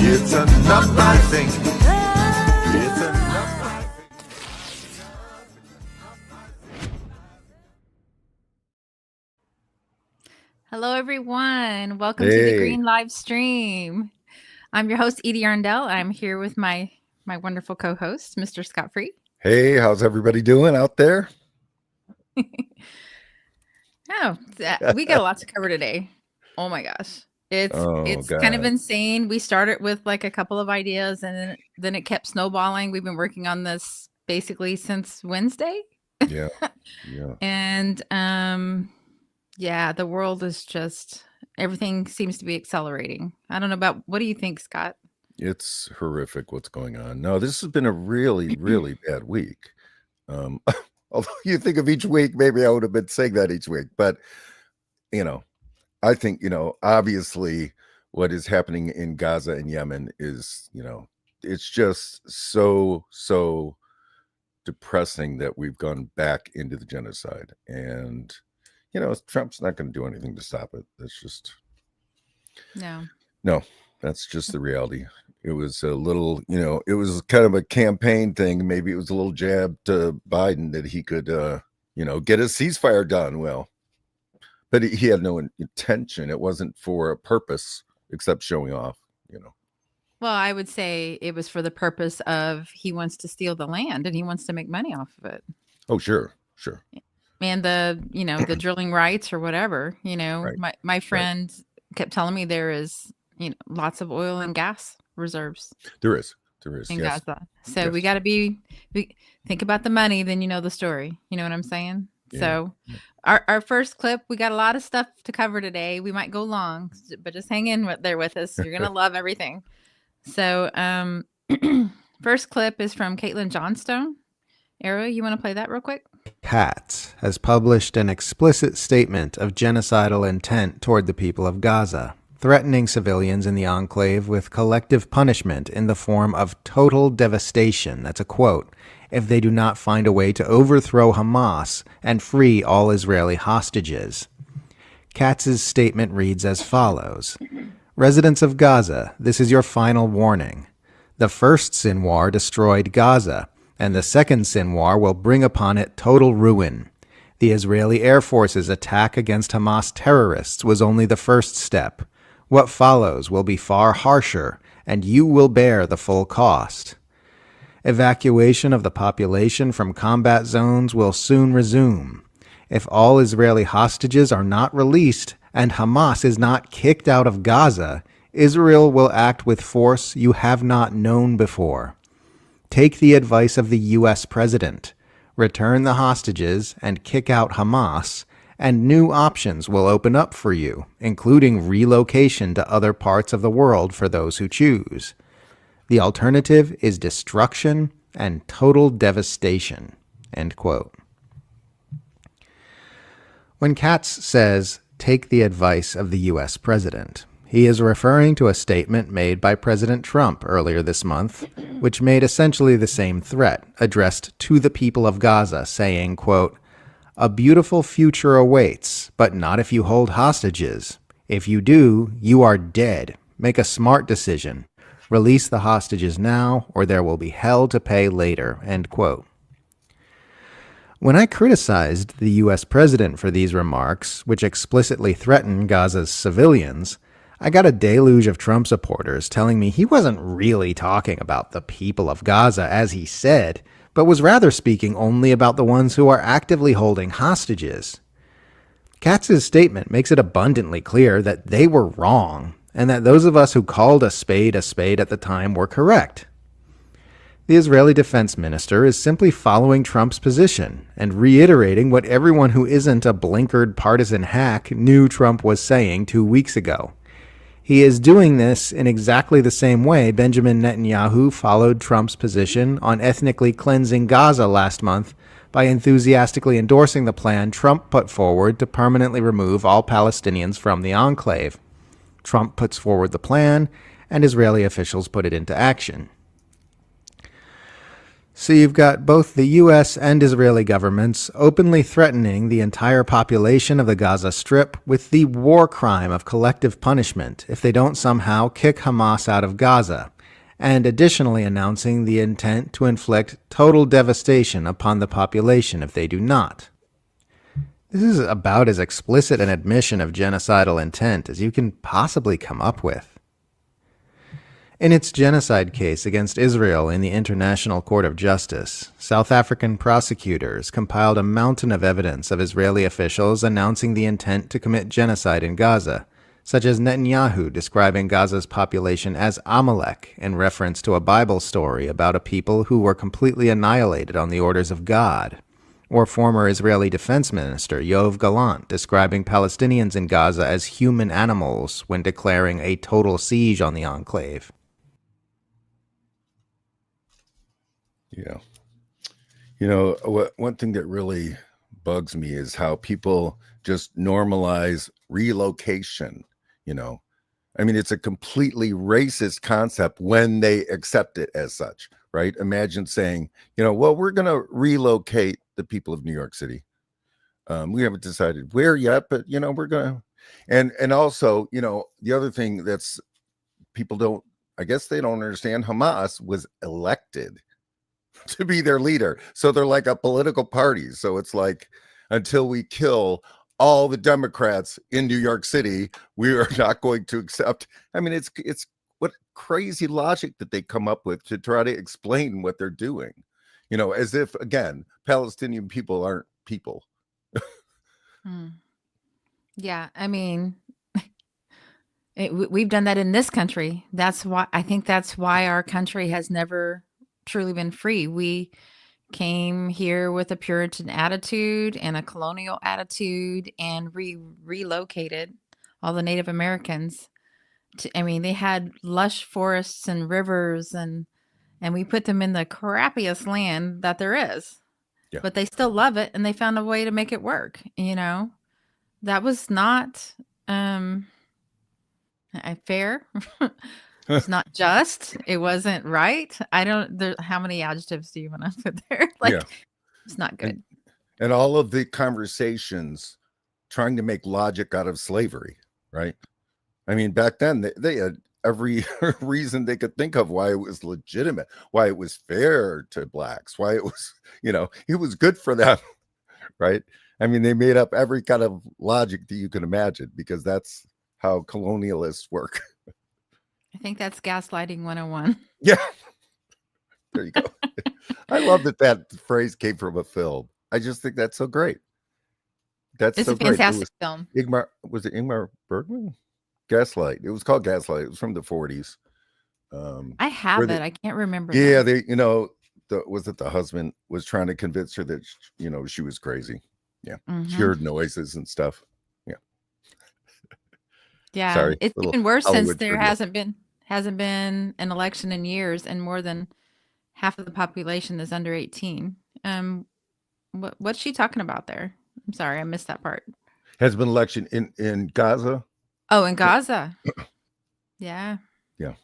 It's enough, I think. It's enough, I think. Hello, everyone. Welcome to the Hey, Green Live Stream. I'm your host, Eyde Arndell. I'm here with my wonderful co-host, Mr. Scott Free. hey, how's everybody doing out there? We got a lot to cover today. Oh my gosh. Oh It's kind of God, insane. We started with like a couple of ideas and then it kept snowballing. We've been working on this basically since Wednesday. yeah, yeah. And yeah, the world is just everything seems to be accelerating. I don't know about what do you think, Scott? It's horrific what's going on. No, this has been a really, really bad week. Um, although you think of each week, maybe I would have been saying that each week, but you know, I think obviously, what is happening in Gaza and Yemen is, it's just so depressing that we've gone back into the genocide, and Trump's not going to do anything to stop it. That's just No. no. That's just the reality. It was a little, it was kind of a campaign thing. Maybe it was a little jab to Biden that he could, get a ceasefire done. Well, but he had no intention. It wasn't for a purpose except showing off. Well, I would say it was for the purpose of he wants to steal the land and he wants to make money off of it. Oh, sure. And the drilling rights or whatever, Right. my friend kept telling me there is, lots of oil and gas reserves There is. in Yes. Gaza. So Yes. we got to we think about the money, then you know the story. You know what I'm saying? Yeah. So our first clip, we got a lot of stuff to cover today. We might go long, but just hang in there with us. You're going to love everything. So first clip is from Caitlin Johnstone. Arrow, you want to play that real quick? Katz has published an explicit statement of genocidal intent toward the people of Gaza, threatening civilians in the enclave with collective punishment in the form of total devastation, that's a quote, if they do not find a way to overthrow Hamas and free all Israeli hostages. Katz's statement reads as follows: Residents of Gaza, this is your final warning. The first Sinwar destroyed Gaza, and the second Sinwar will bring upon it total ruin. The Israeli Air Force's attack against Hamas terrorists was only the first step. What follows will be far harsher, and you will bear the full cost. Evacuation of the population from combat zones will soon resume. If all Israeli hostages are not released and Hamas is not kicked out of Gaza, Israel will act with force you have not known before. Take the advice of the U.S. president. Return the hostages and kick out Hamas, and new options will open up for you, including relocation to other parts of the world for those who choose. The alternative is destruction and total devastation. End quote. When Katz says, take the advice of the U.S. president, he is referring to a statement made by President Trump earlier this month, which made essentially the same threat addressed to the people of Gaza, saying, quote, a beautiful future awaits, but not if you hold hostages. If you do, you are dead. Make a smart decision. Release the hostages now, or there will be hell to pay later. End quote. When I criticized the U.S. president for these remarks, which explicitly threaten Gaza's civilians, I got a deluge of Trump supporters telling me he wasn't really talking about the people of Gaza as he said, but was rather speaking only about the ones who are actively holding hostages. Katz's statement makes it abundantly clear that they were wrong, and that those of us who called a spade at the time were correct. The Israeli defense minister is simply following Trump's position and reiterating what everyone who isn't a blinkered partisan hack knew Trump was saying 2 weeks ago. He is doing this in exactly the same way Benjamin Netanyahu followed Trump's position on ethnically cleansing Gaza last month by enthusiastically endorsing the plan Trump put forward to permanently remove all Palestinians from the enclave. Trump puts forward the plan, and Israeli officials put it into action. So you've got both the U.S. and Israeli governments openly threatening the entire population of the Gaza Strip with the war crime of collective punishment if they don't somehow kick Hamas out of Gaza, and additionally announcing the intent to inflict total devastation upon the population if they do not. This is about as explicit an admission of genocidal intent as you can possibly come up with. In its genocide case against Israel in the International Court of Justice, South African prosecutors compiled a mountain of evidence of Israeli officials announcing the intent to commit genocide in Gaza, such as Netanyahu describing Gaza's population as Amalek in reference to a Bible story about a people who were completely annihilated on the orders of God, or former Israeli Defense Minister Yoav Gallant describing Palestinians in Gaza as human animals when declaring a total siege on the enclave. Yeah. One thing that really bugs me is how people just normalize relocation. I mean, it's a completely racist concept when they accept it as such, right? Imagine saying, well, we're going to relocate the people of New York City. We haven't decided where yet, but, we're going to. And also, the other thing that's people I guess they don't understand, Hamas was elected to be their leader. So they're like a political party. So it's like, until we kill all the Democrats in New York City, we are not going to accept. I mean, it's what crazy logic that they come up with to try to explain what they're doing, as if, again, Palestinian people aren't people. Yeah, I mean, we've done that in this country. I think that's why our country has never truly been free. We came here with a Puritan attitude and a colonial attitude, and relocated all the Native Americans. They had lush forests and rivers, and we put them in the crappiest land that there is. Yeah. But they still love it, and they found a way to make it work. That was not fair. It's not just. It wasn't right. How many adjectives do you want to put there? It's not good. And all of the conversations trying to make logic out of slavery, right? I mean, back then they had every reason they could think of why it was legitimate, why it was fair to blacks, why it was, it was good for them, right? I mean, they made up every kind of logic that you can imagine, because that's how colonialists work. I think that's gaslighting 101. Yeah. There you go. I love that phrase came from a film. I just think that's so great. It's so a fantastic film. Was it Ingmar Bergman? Gaslight. It was called Gaslight. It was from the 40s. I have it. I can't remember. Yeah, was it the husband was trying to convince her that she was crazy? Yeah, she heard noises and stuff. Yeah, yeah. Sorry, it's even worse Hollywood since there hasn't been an election in years, and more than half of the population is under 18. What's she talking about there? I'm sorry, I missed that part. Has been election in Gaza. Oh, in Gaza. Yeah. Yeah.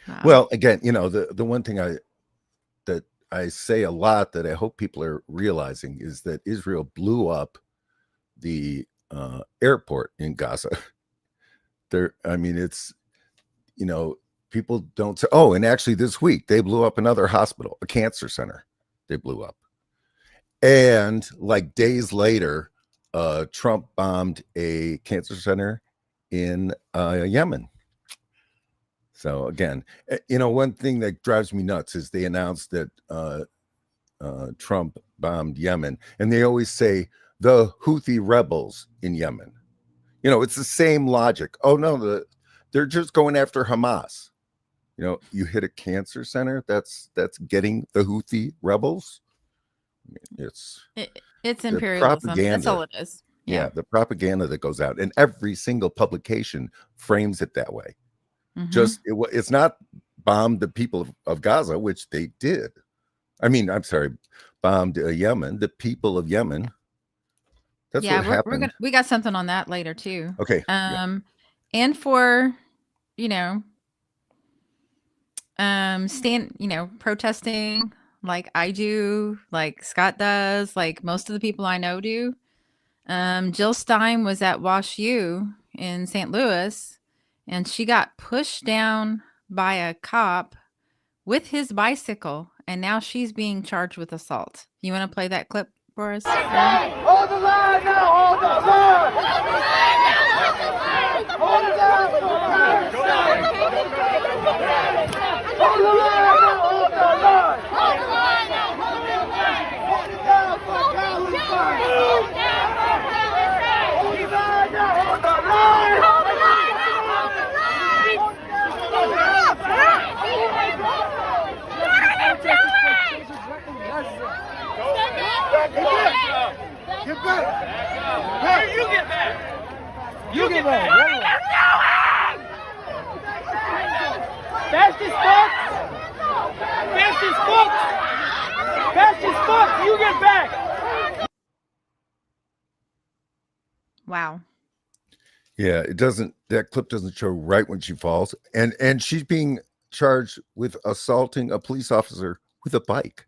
Wow. Well, again, the one thing that I say a lot that I hope people are realizing is that Israel blew up the airport in Gaza. It's, people don't say, oh, and actually this week they blew up another hospital, a cancer center. They blew up. And like days later, Trump bombed a cancer center in Yemen. So again, one thing that drives me nuts is they announced that Trump bombed Yemen, and they always say the Houthi rebels in Yemen. It's the same logic. Oh no, they're just going after Hamas. You hit a cancer center, that's getting the Houthi rebels. It's imperialism. That's all it is. Yeah, the propaganda that goes out, and every single publication frames it that way. Mm-hmm. It's not bombed the people of Gaza, which they did. I'm sorry, bombed Yemen, the people of Yemen. That's what happened. We got something on that later too. Okay. And for protesting like I do, like Scott does, like most of the people I know do. Jill Stein was at Wash U in St. Louis, and she got pushed down by a cop with his bicycle, and now she's being charged with assault. You want to play that clip for us? Hold the line now! Hold the line! Hold it down for Palestine! Hold the line now! Hold the line! Hold the line now! Hold the line! Hold it down for Palestine! Hold the line now! Hold the line! Hold the line now! Hold the line! Get back! Hey, you get back! You get back! What are you doing? Fast as fuck! Fast as fuck! Fast as fuck! You get back! Wow. Yeah, that clip doesn't show right when she falls. And she's being charged with assaulting a police officer with a bike.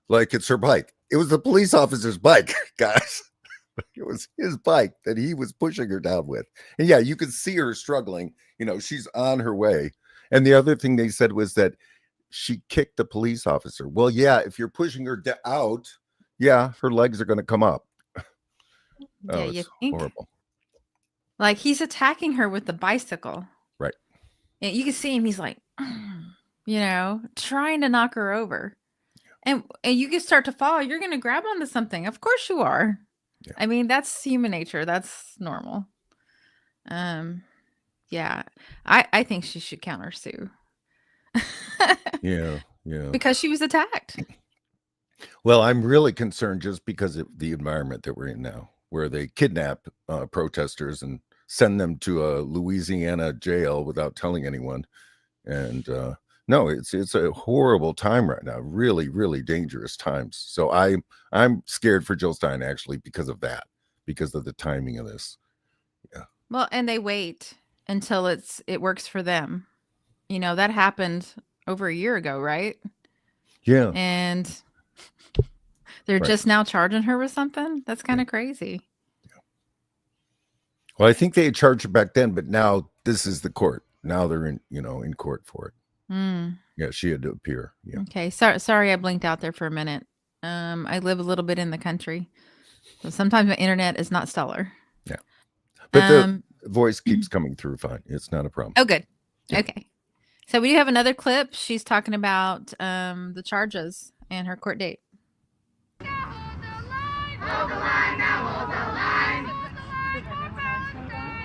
Like it's her bike. It was the police officer's bike, guys. It was his bike that he was pushing her down with. And yeah, you could see her struggling. She's on her way. And the other thing they said was that she kicked the police officer. Well, yeah, if you're pushing her out, yeah, her legs are going to come up. Yeah, you think? Horrible. Like he's attacking her with the bicycle. Right. And you can see him. He's like, trying to knock her over. And you can start to fall. You're going to grab onto something. Of course you are. Yeah. I mean, that's human nature. That's normal. Yeah. I think she should counter sue. Yeah. Because she was attacked. Well, I'm really concerned just because of the environment that we're in now, where they kidnap protesters and send them to a Louisiana jail without telling anyone. And no, it's a horrible time right now. Really, really dangerous times. So I'm scared for Jill Stein actually because of that, because of the timing of this. Yeah. Well, and they wait until it works for them. That happened over a year ago, right? Yeah. And they're just now charging her with something? That's kind of crazy. Yeah. Well, I think they had charged her back then, but now this is the court. Now they're in court for it. Yeah, she had to appear. Yeah. Okay. Sorry I blinked out there for a minute. I live a little bit in the country. So sometimes my internet is not stellar. Yeah. But the voice keeps coming through fine. It's not a problem. Oh, good. Yeah. Okay. So we do have another clip. She's talking about the charges and her court date. Hold the line now, hold the line.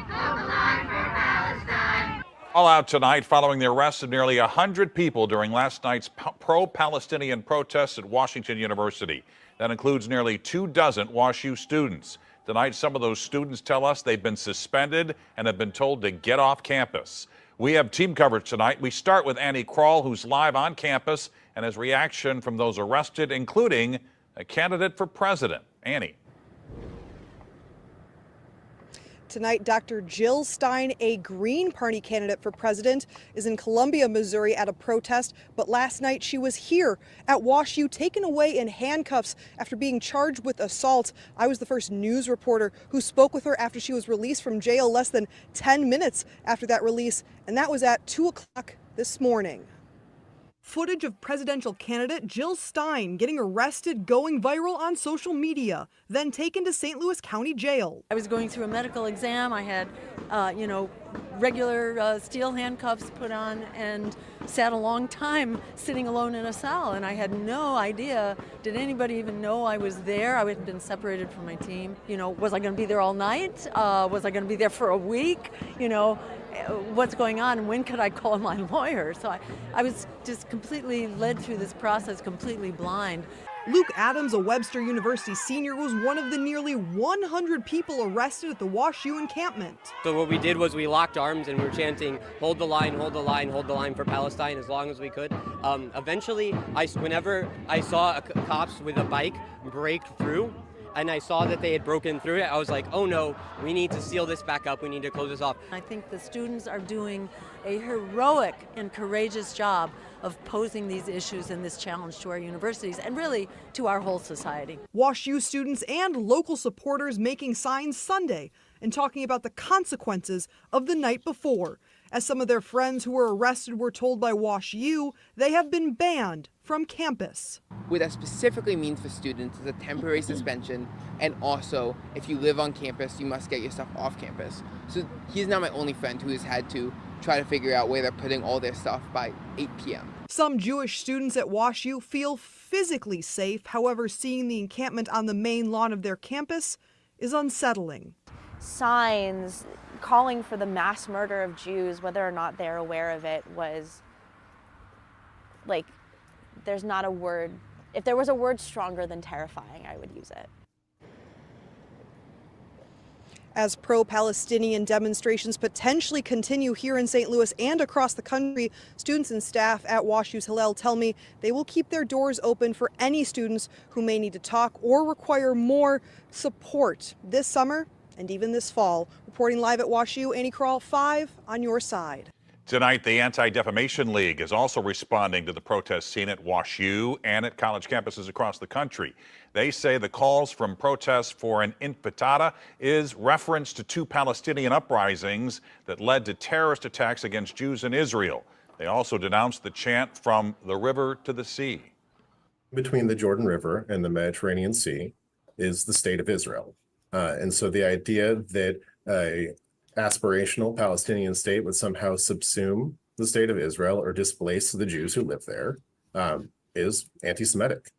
Hold the line for Palestine. All out tonight following the arrest of nearly 100 people during last night's pro-Palestinian protests at Washington University. That includes nearly 24 WashU students. Tonight, some of those students tell us they've been suspended and have been told to get off campus. We have team coverage tonight. We start with Annie Krall, who's live on campus, and has reaction from those arrested, including a candidate for president. Annie. Tonight, Dr. Jill Stein, a Green Party candidate for president, is in Columbia, Missouri at a protest. But last night she was here at WashU, taken away in handcuffs after being charged with assault. I was the first news reporter who spoke with her after she was released from jail less than 10 minutes after that release. And that was at 2 o'clock this morning. Footage of presidential candidate Jill Stein getting arrested going viral on social media, then taken to St. Louis County Jail. I was going through a medical exam. I had, regular steel handcuffs put on and sat a long time sitting alone in a cell. And I had no idea, did anybody even know I was there? I had been separated from my team. Was I going to be there all night? Was I going to be there for a week? What's going on and when could I call my lawyer? So I was just completely led through this process completely blind. Luke Adams, a Webster University senior, was one of the nearly 100 people arrested at the WashU encampment. So what we did was we locked arms and we were chanting, hold the line, hold the line, hold the line for Palestine as long as we could. Eventually, whenever I saw cops with a bike break through, and I saw that they had broken through it, I was like, oh no, we need to seal this back up. We need to close this off. I think the students are doing a heroic and courageous job of posing these issues and this challenge to our universities and really to our whole society. WashU students and local supporters making signs Sunday and talking about the consequences of the night before. As some of their friends who were arrested were told by WashU, they have been banned from campus. What that specifically means for students is a temporary suspension, and also if you live on campus, you must get your stuff off campus. So he's not my only friend who has had to try to figure out where they're putting all their stuff by 8 p.m. Some Jewish students at WashU feel physically safe. However, seeing the encampment on the main lawn of their campus is unsettling. Signs calling for the mass murder of Jews, whether or not they're aware of it, was like, there's not a word. If there was a word stronger than terrifying, I would use it. As pro-Palestinian demonstrations potentially continue here in St. Louis and across the country, students and staff at WashU's Hillel tell me they will keep their doors open for any students who may need to talk or require more support this summer and even this fall. Reporting live at WashU, Annie Krall, 5 on your side. Tonight, the Anti-Defamation League is also responding to the protests seen at WashU and at college campuses across the country. They say the calls from protests for an intifada is reference to 2 Palestinian uprisings that led to terrorist attacks against Jews in Israel. They also denounced the chant from the river to the sea. Between the Jordan River and the Mediterranean Sea is the state of Israel. And so the idea that a aspirational Palestinian state would somehow subsume the state of Israel or displace the Jews who live there is anti-Semitic.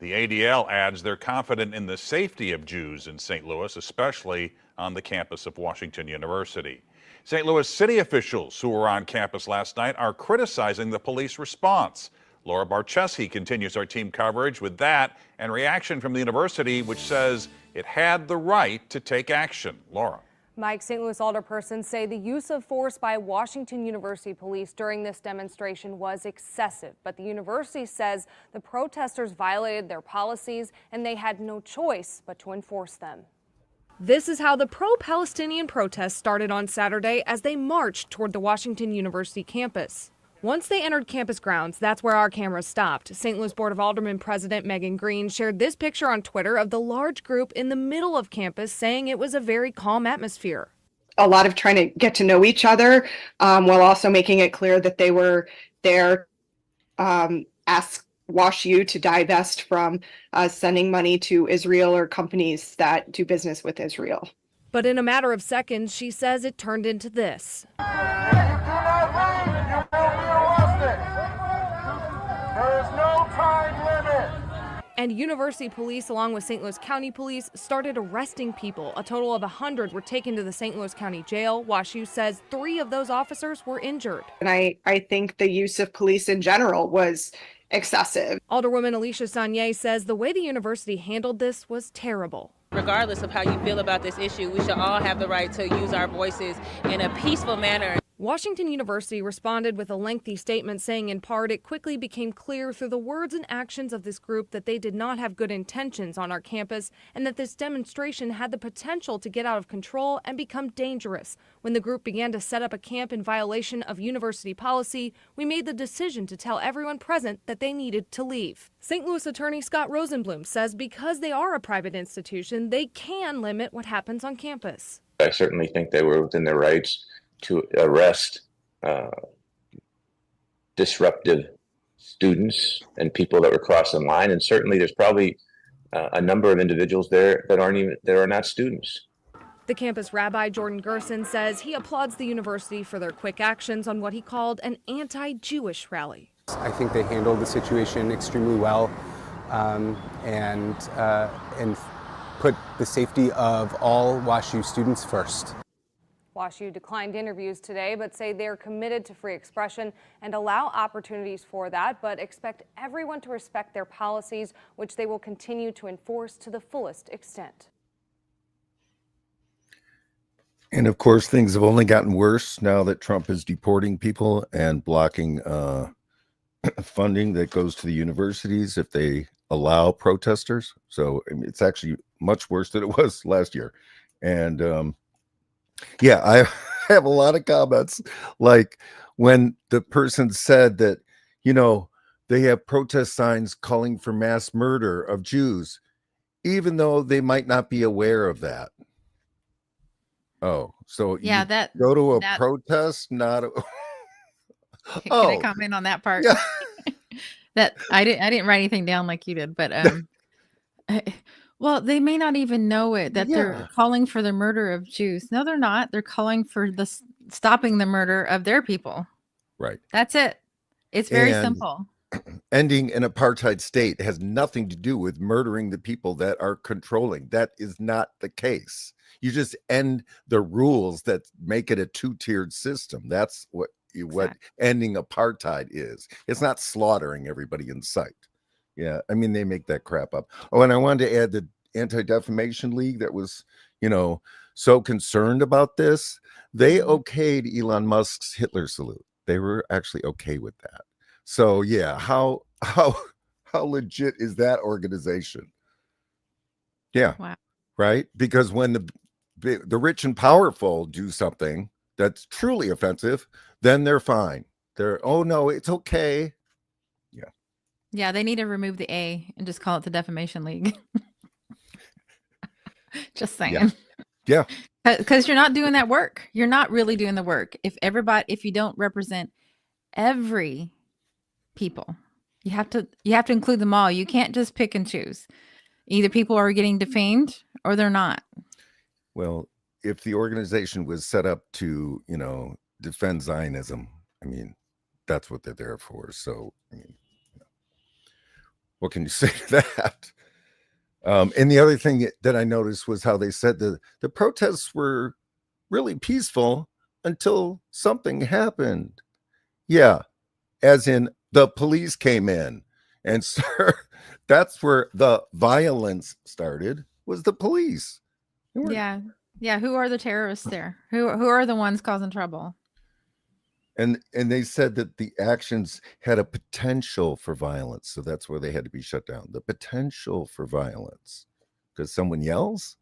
The ADL adds they're confident in the safety of Jews in St. Louis, especially on the campus of Washington University. St. Louis city officials who were on campus last night are criticizing the police response. Laura Barchesi continues our team coverage with that and reaction from the university, which says it had the right to take action. Laura. Mike, St. Louis alderpersons say the use of force by Washington University police during this demonstration was excessive, but the university says the protesters violated their policies and they had no choice but to enforce them. This is how the pro-Palestinian protests started on Saturday as they marched toward the Washington University campus. Once they entered campus grounds, that's where our cameras stopped. St. Louis Board of Aldermen President Megan Green shared this picture on Twitter of the large group in the middle of campus, saying it was a very calm atmosphere. A lot of trying to get to know each other while also making it clear that they were there, ask WashU to divest from sending money to Israel or companies that do business with Israel. But in a matter of seconds, she says it turned into this. There is no time limit. And university police, along with St. Louis County Police, started arresting people. A total of 100 were taken to the St. Louis County Jail. WashU says 3 of those officers were injured. And I think the use of police in general was excessive. Alderwoman Alicia Saunier says the way the university handled this was terrible. Regardless of how you feel about this issue, we should all have the right to use our voices in a peaceful manner. Washington University responded with a lengthy statement saying in part it quickly became clear through the words and actions of this group that they did not have good intentions on our campus and that this demonstration had the potential to get out of control and become dangerous. When the group began to set up a camp in violation of university policy, we made the decision to tell everyone present that they needed to leave. St. Louis Attorney Scott Rosenblum says because they are a private institution, they can limit what happens on campus. I certainly think they were within their rights to arrest disruptive students and people that were crossing the line. And certainly there's probably a number of individuals there that are not students. The campus rabbi, Jordan Gerson, says he applauds the university for their quick actions on what he called an anti-Jewish rally. I think they handled the situation extremely well and put the safety of all WashU students first. WashU declined interviews today, but say they're committed to free expression and allow opportunities for that, but expect everyone to respect their policies, which they will continue to enforce to the fullest extent. And of course, things have only gotten worse now that Trump is deporting people and blocking funding that goes to the universities if they allow protesters. So I mean, it's actually much worse than it was last year. And yeah, I have a lot of comments, like when the person said that, you know, they have protest signs calling for mass murder of Jews, even though they might not be aware of that. Oh, so Yeah, you that go to a that protest, not a can I oh, comment on that part? yeah. That I didn't write anything down like you did, but well, they may not even know it that they're Yeah. calling for the murder of Jews. No, they're not. They're calling for stopping the murder of their people. Right. That's it. It's very And simple. ending an apartheid state has nothing to do with murdering the people that are controlling. That is not the case. You just end the rules that make it a two-tiered system. That's what ending apartheid is. It's not slaughtering everybody in sight. Yeah, I mean, they make that crap up. Oh, and I wanted to add the Anti-Defamation League that was, you know, so concerned about this. They okayed Elon Musk's Hitler salute. They were actually okay with that. So yeah, how legit is that organization? Yeah. Wow. Right? Because when the rich and powerful do something that's truly offensive, then they're fine. They're, oh no, it's okay. Yeah. Yeah, they need to remove the A and just call it the Defamation League. Just saying. Yeah. Because you're not doing that work. You're not really doing the work. If you don't represent every people, you have to include them all. You can't just pick and choose. Either people are getting defamed or they're not. Well, if the organization was set up to, you know, defend Zionism, I mean, that's what they're there for. So, I mean, what can you say to that? And the other thing that I noticed was how they said the protests were really peaceful until something happened. Yeah, as in the police came in, and sir, that's where the violence started, was the police. Yeah. Who are the terrorists there? Who are the ones causing trouble? And they said that the actions had a potential for violence, so that's where they had to be shut down. The potential for violence, because someone yells.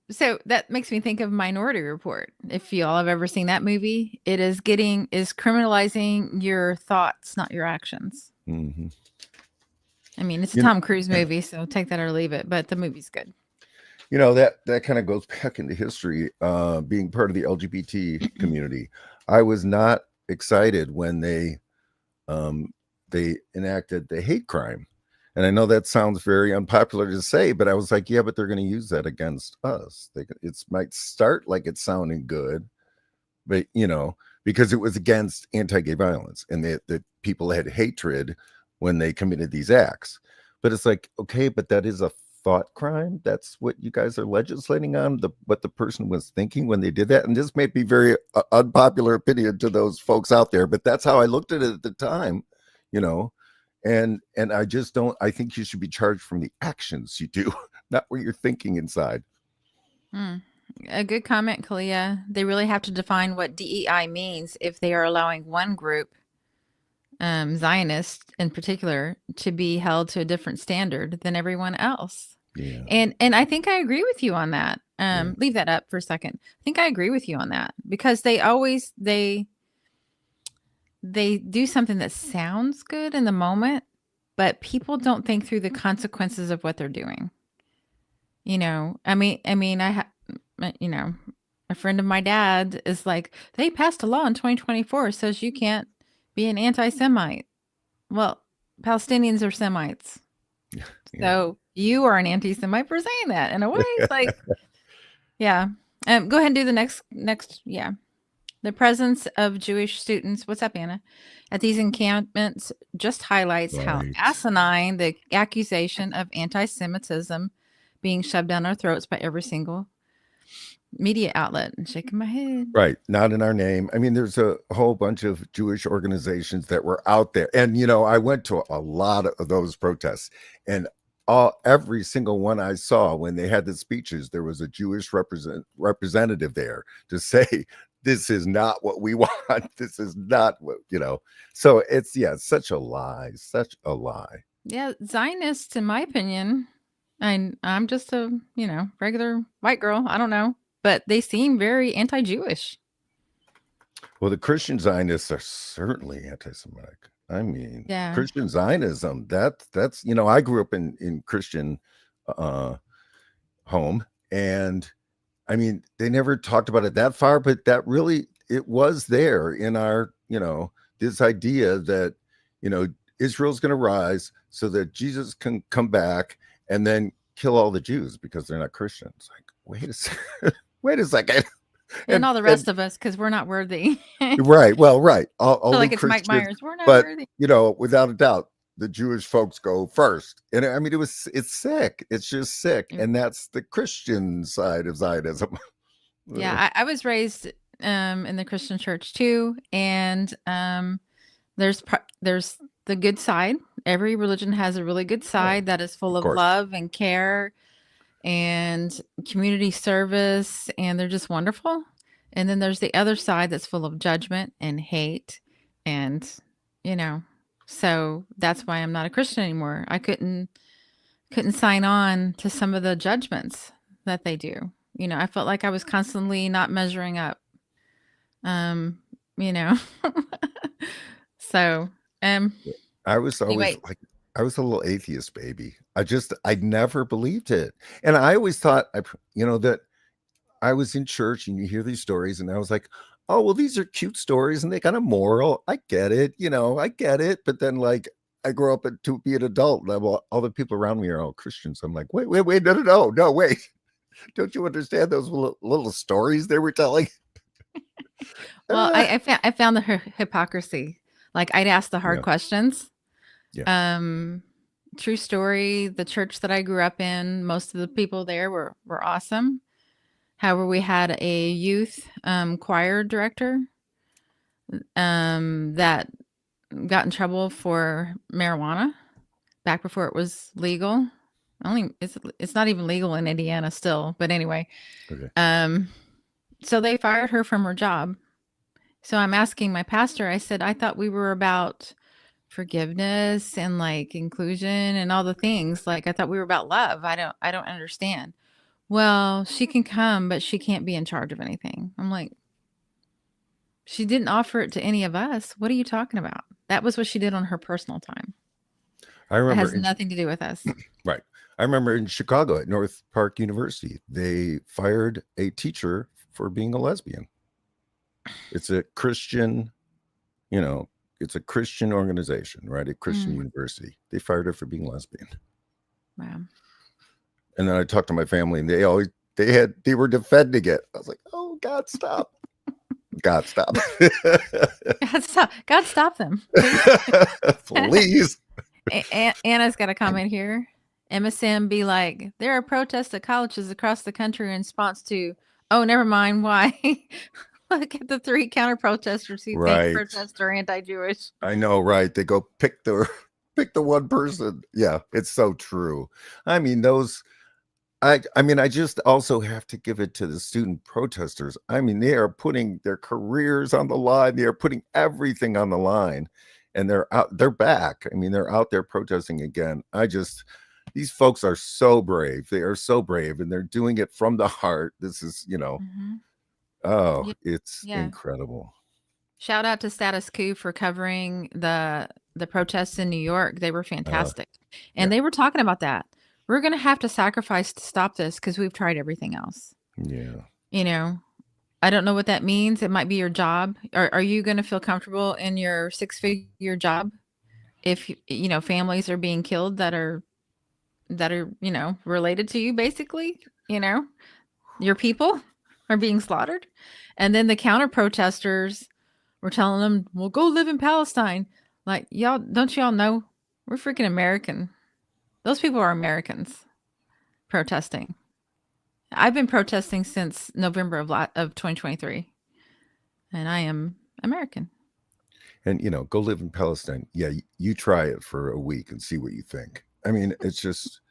So that makes me think of Minority Report. If you all have ever seen that movie, it is criminalizing your thoughts, not your actions. Mm-hmm. I mean, it's a Tom Cruise movie, so take that or leave it, but the movie's good. You know, that kind of goes back into history, being part of the LGBT community. I was not excited when they enacted the hate crime. And I know that sounds very unpopular to say, but I was like, yeah, but they're going to use that against us. It might start like it's sounding good, but, you know, because it was against anti-gay violence and that people had hatred when they committed these acts. But it's like, okay, but that is a thought crime. That's what you guys are legislating on, what the person was thinking when they did that. And this may be very unpopular opinion to those folks out there, but that's how I looked at it at the time, you know. And I think you should be charged from the actions you do, not what you're thinking inside. A good comment, Kalia. They really have to define what DEI means if they are allowing one group, Zionists in particular, to be held to a different standard than everyone else. Yeah. And I think I agree with you on that. Leave that up for a second. I think I agree with you on that because they do something that sounds good in the moment, but people don't think through the consequences of what they're doing. You know, I mean, you know, a friend of my dad is like, they passed a law in 2024 says you can't be an anti-Semite. Well, Palestinians are Semites. Yeah. So you are an anti-Semite for saying that in a way. It's like, yeah. Go ahead and do the next. Yeah. The presence of Jewish students, what's up, Anna, at these encampments just highlights how asinine the accusation of anti-Semitism being shoved down our throats by every single media outlet. And shaking my head. Right. Not in our name. I mean, there's a whole bunch of Jewish organizations that were out there. And, you know, I went to a lot of those protests, and every single one I saw when they had the speeches, there was a Jewish representative there to say, this is not what we want. This is not what, so it's such a lie, Yeah, Zionists, in my opinion, and I'm just a, regular white girl. I don't know, but they seem very anti-Jewish. Well, the Christian Zionists are certainly anti-Semitic. I mean, Yeah. Christian Zionism, that's I grew up in Christian home, and I mean, they never talked about it that far, but that really, it was there in our, this idea that, Israel's going to rise so that Jesus can come back and then kill all the Jews because they're not Christians. Like, wait a second. Wait a second. And all the rest of us, because we're not worthy. Right. Well, right. All like the it's Mike Christians, Myers. We're not but worthy. without a doubt, the Jewish folks go first. And I mean, it's sick. It's just sick. And that's the Christian side of Zionism. Yeah, I was raised in the Christian church too, and there's the good side. Every religion has a really good side that is full of love and care and community service, and they're just wonderful. And then there's the other side that's full of judgment and hate, and so that's why I'm not a Christian anymore. I couldn't sign on to some of the judgments that they do. I felt like I was constantly not measuring up. So, I was always I was a little atheist baby. I never believed it. And I always thought, that I was in church and you hear these stories and I was like, oh, well, these are cute stories and they got a moral. I get it. I get it. But then I grow up to be an adult and all the people around me are all Christians. I'm like, wait, no, wait. Don't you understand those little stories they were telling? Well, I found the hypocrisy. Like, I'd ask the hard questions. Yeah. True story. The church that I grew up in, most of the people there were awesome. However, we had a youth choir director that got in trouble for marijuana back before it was legal. It's not even legal in Indiana still, but anyway. Okay. So they fired her from her job. So I'm asking my pastor, I said, I thought we were about forgiveness and inclusion and all the things. I thought we were about love. I don't understand. Well, she can come, but she can't be in charge of anything. I'm like, she didn't offer it to any of us. What are you talking about? That was what she did on her personal time. I remember it has nothing to do with us. Right. I remember in Chicago at North Park University, they fired a teacher for being a lesbian. It's a Christian, it's a Christian organization, right? A Christian university. They fired her for being lesbian. Wow. And then I talked to my family and they were defending it. I was like, oh, God, stop. God, stop. God, stop them. Please. Anna's got a comment here. MSM be like, there are protests at colleges across the country in response to, oh, never mind. Why? Look at the 3 counter protesters who think protests are anti-Jewish. I know, right? They go pick the one person. Yeah, it's so true. I mean, I just also have to give it to the student protesters. I mean, they are putting their careers on the line. They are putting everything on the line, and they're back. I mean, they're out there protesting again. These folks are so brave. They are so brave, and they're doing it from the heart. This is, it's incredible. Shout out to Status Quo for covering the protests in New York. They were fantastic. And they were talking about that. We're going to have to sacrifice to stop this because we've tried everything else. Yeah. I don't know what that means. It might be your job. Are you going to feel comfortable in your 6-figure job if, families are being killed that are, related to you, basically? Your people are being slaughtered. And then the counter protesters were telling them, well, go live in Palestine. Like, don't y'all know we're freaking American? Those people are Americans protesting. I've been protesting since November of 2023, and I am American. And, go live in Palestine. Yeah, you try it for a week and see what you think. I mean, it's just,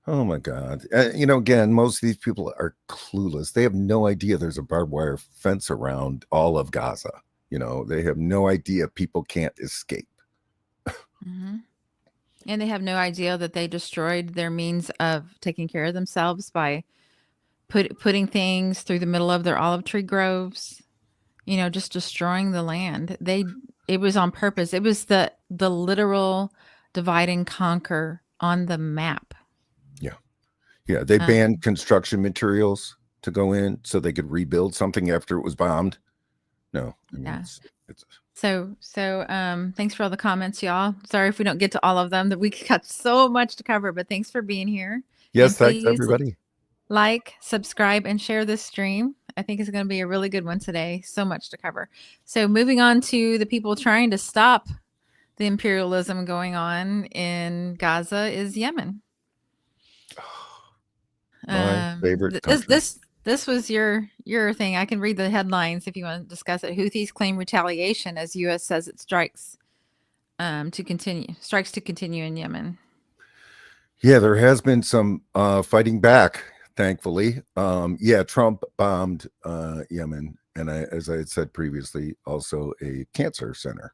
Oh my God. Again, most of these people are clueless. They have no idea there's a barbed wire fence around all of Gaza. They have no idea people can't escape. Hmm. And they have no idea that they destroyed their means of taking care of themselves by putting things through the middle of their olive tree groves, just destroying the land. It was on purpose. It was the literal divide and conquer on the map. Yeah, they banned construction materials to go in so they could rebuild something after it was bombed. No, I mean, Yeah. it's So thanks for all the comments, y'all. Sorry if we don't get to all of them. That we got so much to cover, but thanks for being here. yes, And thanks please everybody. like, subscribe, and share this stream. I think it's going to be a really good one today. So much to cover. So moving on to the people trying to stop the imperialism going on in Gaza is Yemen. My favorite country. This was your thing. I can read the headlines if you want to discuss it. Houthis claim retaliation as U.S. says it strikes to continue in Yemen. Yeah, there has been some fighting back, thankfully. Trump bombed Yemen, and as I had said previously, also a cancer center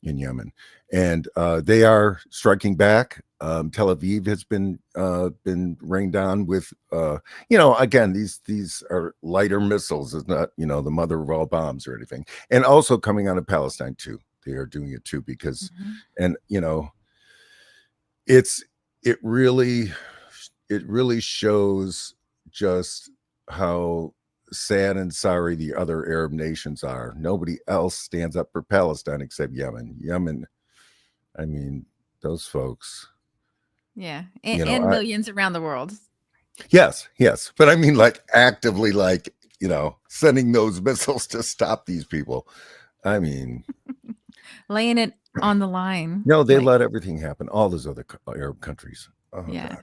in Yemen, and they are striking back. Tel Aviv has been rained on with, again, these are lighter missiles. It's not, the mother of all bombs or anything. And also coming out of Palestine too. They are doing it too because, and it really shows just how sad and sorry the other Arab nations are. Nobody else stands up for Palestine except Yemen. I mean, those folks. Yeah, and millions around the world. Yes, but I mean, like actively, sending those missiles to stop these people. I mean, laying it on the line. No, they let everything happen. All those other Arab countries. Oh, yeah.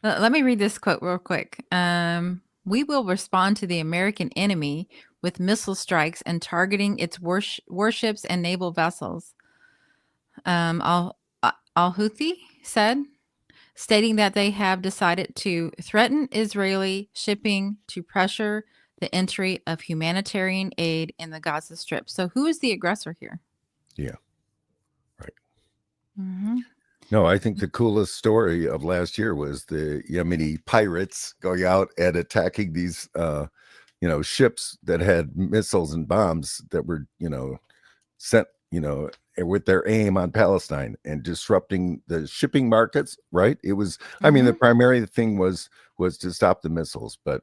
God. Let me read this quote real quick. We will respond to the American enemy with missile strikes and targeting its warships and naval vessels. Al-Houthi said, stating that they have decided to threaten Israeli shipping to pressure the entry of humanitarian aid in the Gaza Strip. So who is the aggressor here? Yeah. Right. Mm-hmm. No, I think the coolest story of last year was the Yemeni pirates going out and attacking these, ships that had missiles and bombs that were, sent, with their aim on Palestine and disrupting the shipping markets. Right. It was, I mean, the primary thing was to stop the missiles. But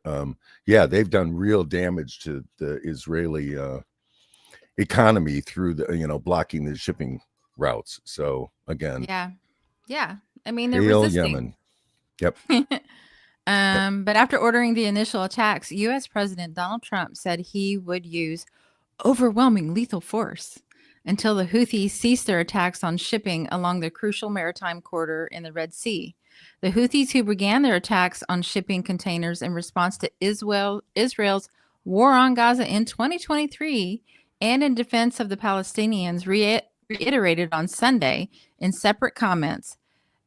they've done real damage to the Israeli economy through the, blocking the shipping routes. So again. Yeah. I mean, they're Hail resisting. Yemen. Yep. But after ordering the initial attacks, U.S. President Donald Trump said he would use overwhelming lethal force until the Houthis ceased their attacks on shipping along the crucial maritime corridor in the Red Sea. The Houthis, who began their attacks on shipping containers in response to Israel's war on Gaza in 2023 and in defense of the Palestinians, reiterated on Sunday in separate comments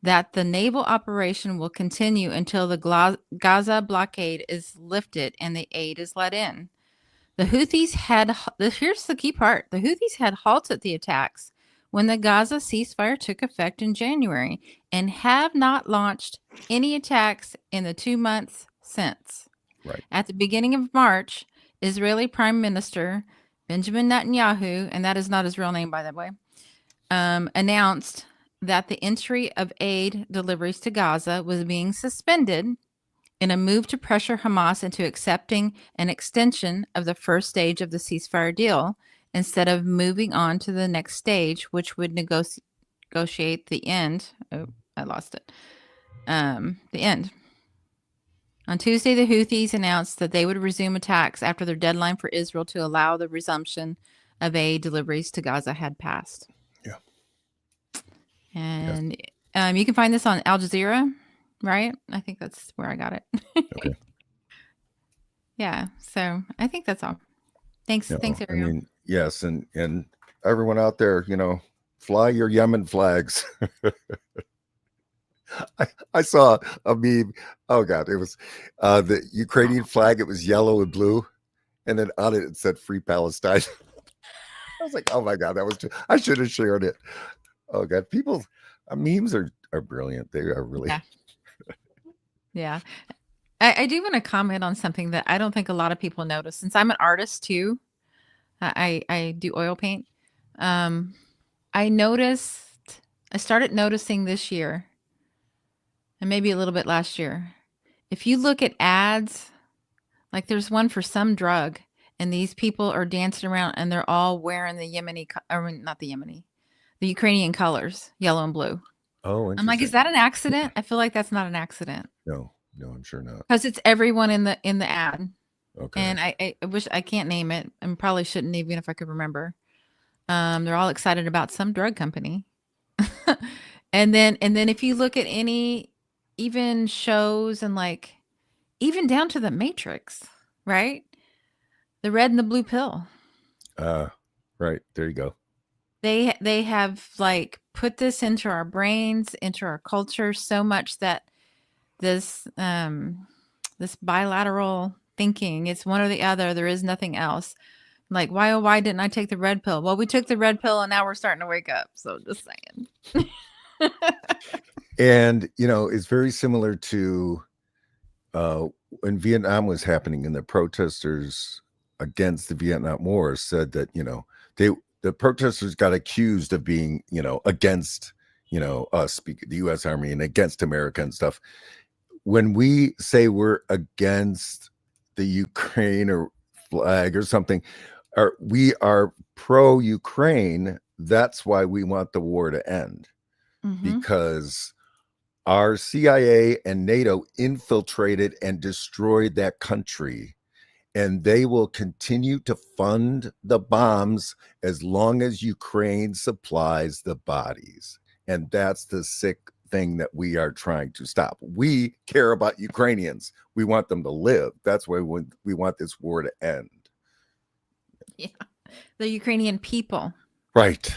that the naval operation will continue until the Gaza blockade is lifted and the aid is let in. The Houthis here's the key part. The Houthis had halted the attacks when the Gaza ceasefire took effect in January and have not launched any attacks in the 2 months since. Right. At the beginning of March, Israeli Prime Minister Benjamin Netanyahu, and that is not his real name, by the way, announced that the entry of aid deliveries to Gaza was being suspended in a move to pressure Hamas into accepting an extension of the first stage of the ceasefire deal instead of moving on to the next stage, which would negotiate the end. Oh, I lost it. The end. On Tuesday, the Houthis announced that they would resume attacks after their deadline for Israel to allow the resumption of aid deliveries to Gaza had passed. Yeah. And you can find this on Al Jazeera, right? I think that's where I got it. Okay. Yeah. So I think that's all. Thanks. Thanks, everyone. I mean, yes. And everyone out there, fly your Yemen flags. I saw a meme. Oh God, it was the Ukrainian flag. It was yellow and blue, and then on it said "Free Palestine." I was like, oh my God, that was. I should have shared it. Oh God, people, memes are brilliant. They are really. Yeah. Yeah. I do want to comment on something that I don't think a lot of people notice. Since I'm an artist too, I do oil paint. I started noticing this year, and maybe a little bit last year. If you look at ads, like there's one for some drug, and these people are dancing around, and they're all wearing the not the Yemeni, the Ukrainian colors, yellow and blue. Oh, I'm like, is that an accident? I feel like that's not an accident. No, I'm sure not. Because it's everyone in the ad. Okay. And I wish I can't name it, and probably shouldn't even if I could remember. They're all excited about some drug company. and then if you look at any even shows and like even down to the Matrix, right? The red and the blue pill. Right. There you go. They have like put this into our brains, into our culture so much that this bilateral thinking, it's one or the other, there is nothing else. Like, why didn't I take the red pill? Well, we took the red pill and now we're starting to wake up. So just saying. And it's very similar to when Vietnam was happening, and the protesters against the Vietnam War said that the protesters got accused of being against us, the U.S. Army, and against America and stuff. When we say we're against the Ukraine or flag or something, or we are pro-Ukraine, that's why we want the war to end. Mm-hmm. Because our CIA and NATO infiltrated and destroyed that country, and they will continue to fund the bombs as long as Ukraine supplies the bodies. And that's the sick thing that we are trying to stop. We care about Ukrainians. We want them to live. That's why we want this war to end. Yeah. The Ukrainian people. Right.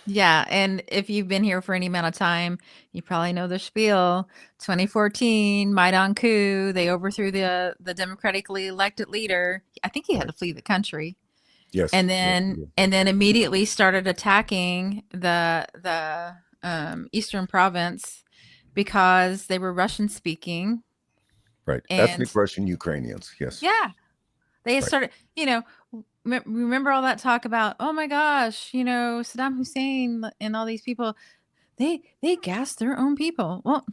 Yeah. And if you've been here for any amount of time, you probably know the spiel. 2014, Maidan coup. They overthrew the democratically elected leader. I think he had to flee the country. Yes. And then immediately started attacking the Eastern province because they were Russian speaking. Right. Ethnic Russian Ukrainians. Yes. Yeah. They started, remember all that talk about, oh my gosh, Saddam Hussein and all these people, they gassed their own people. Well,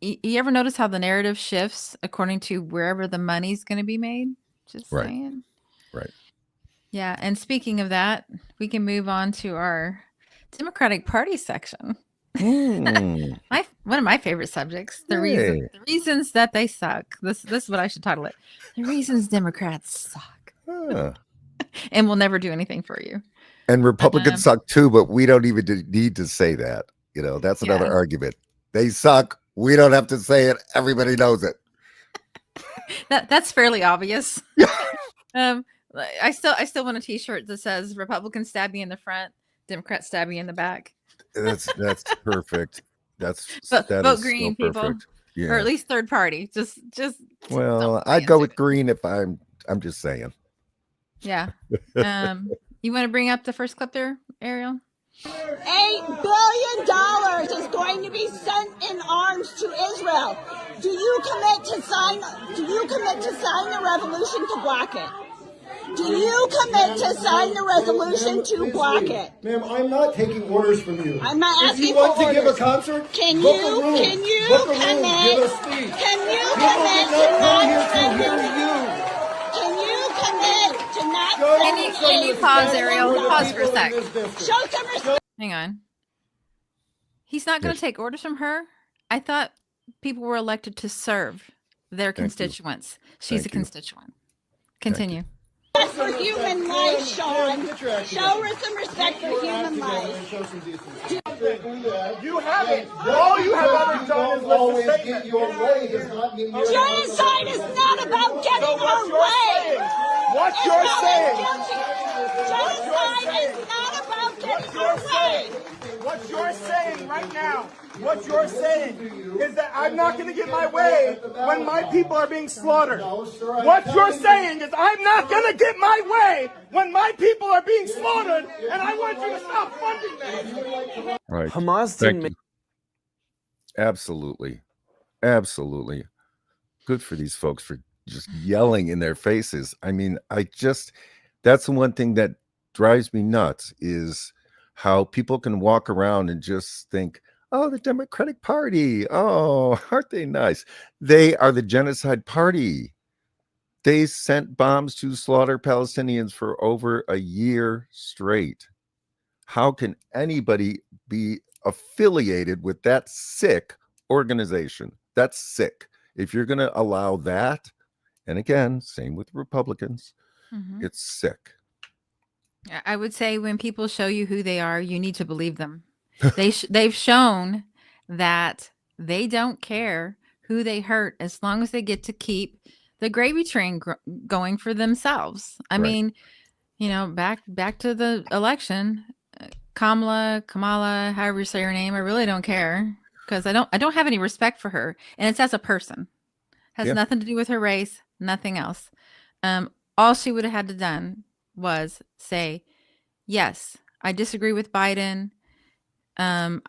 you ever notice how the narrative shifts according to wherever the money's going to be made? Just saying. Right. Yeah. And speaking of that, we can move on to our Democratic Party section. One of my favorite subjects. The reasons that they suck. This is what I should title it. The reasons Democrats suck. And we'll never do anything for you. And Republicans suck too, but we don't even need to say that. That's another argument. They suck. We don't have to say it. Everybody knows it. That's fairly obvious. I still want a T-shirt that says Republicans stab me in the front, Democrats stab me in the back. That's perfect. Vote green, so people, or at least third party. Just. Well, I'd go with green if I'm just saying. Yeah. You want to bring up the first clip there, Ariel? $8 billion is going to be sent in arms to Israel. Do you commit to sign the resolution to block it? Do you commit to sign the resolution to block it? Ma'am, I'm not taking orders from you. I'm not asking for orders. If you want to give a concert, can you commit to not sending you? Can you pause, Ariel? Pause for a sec. Show some respect. Hang on. He's not going to take orders from her. I thought people were elected to serve their constituents. She's a constituent. Continue. That's for human life, Sean. Show her some respect for human life. You haven't. All you have ever done is always get your way. Does not mean you're genocide is not about getting our way. What you're saying. Genocide is not about getting our way. What you're saying right now, what you're saying is that I'm not going to get my way when my people are being slaughtered. What you're saying is I'm not going to get my way when my people are being slaughtered, and I want you to stop funding them. Right. Hamas Thank didn't you. Absolutely. Absolutely. Good for these folks for just yelling in their faces. I mean, that's the one thing that drives me nuts is how people can walk around and just think, oh, the Democratic Party. Oh, aren't they nice? They are the genocide party. They sent bombs to slaughter Palestinians for over a year straight. How can anybody be affiliated with that sick organization? That's sick. If you're going to allow that, and again, same with Republicans, it's sick. I would say when people show you who they are, you need to believe them. They've shown that they don't care who they hurt as long as they get to keep the gravy train going for themselves. I mean, back to the election, Kamala, however you say her name, I really don't care because I don't have any respect for her, and it's as a person. Has nothing to do with her race, nothing else. All she would have had to done was say, yes, I disagree with Biden. I'm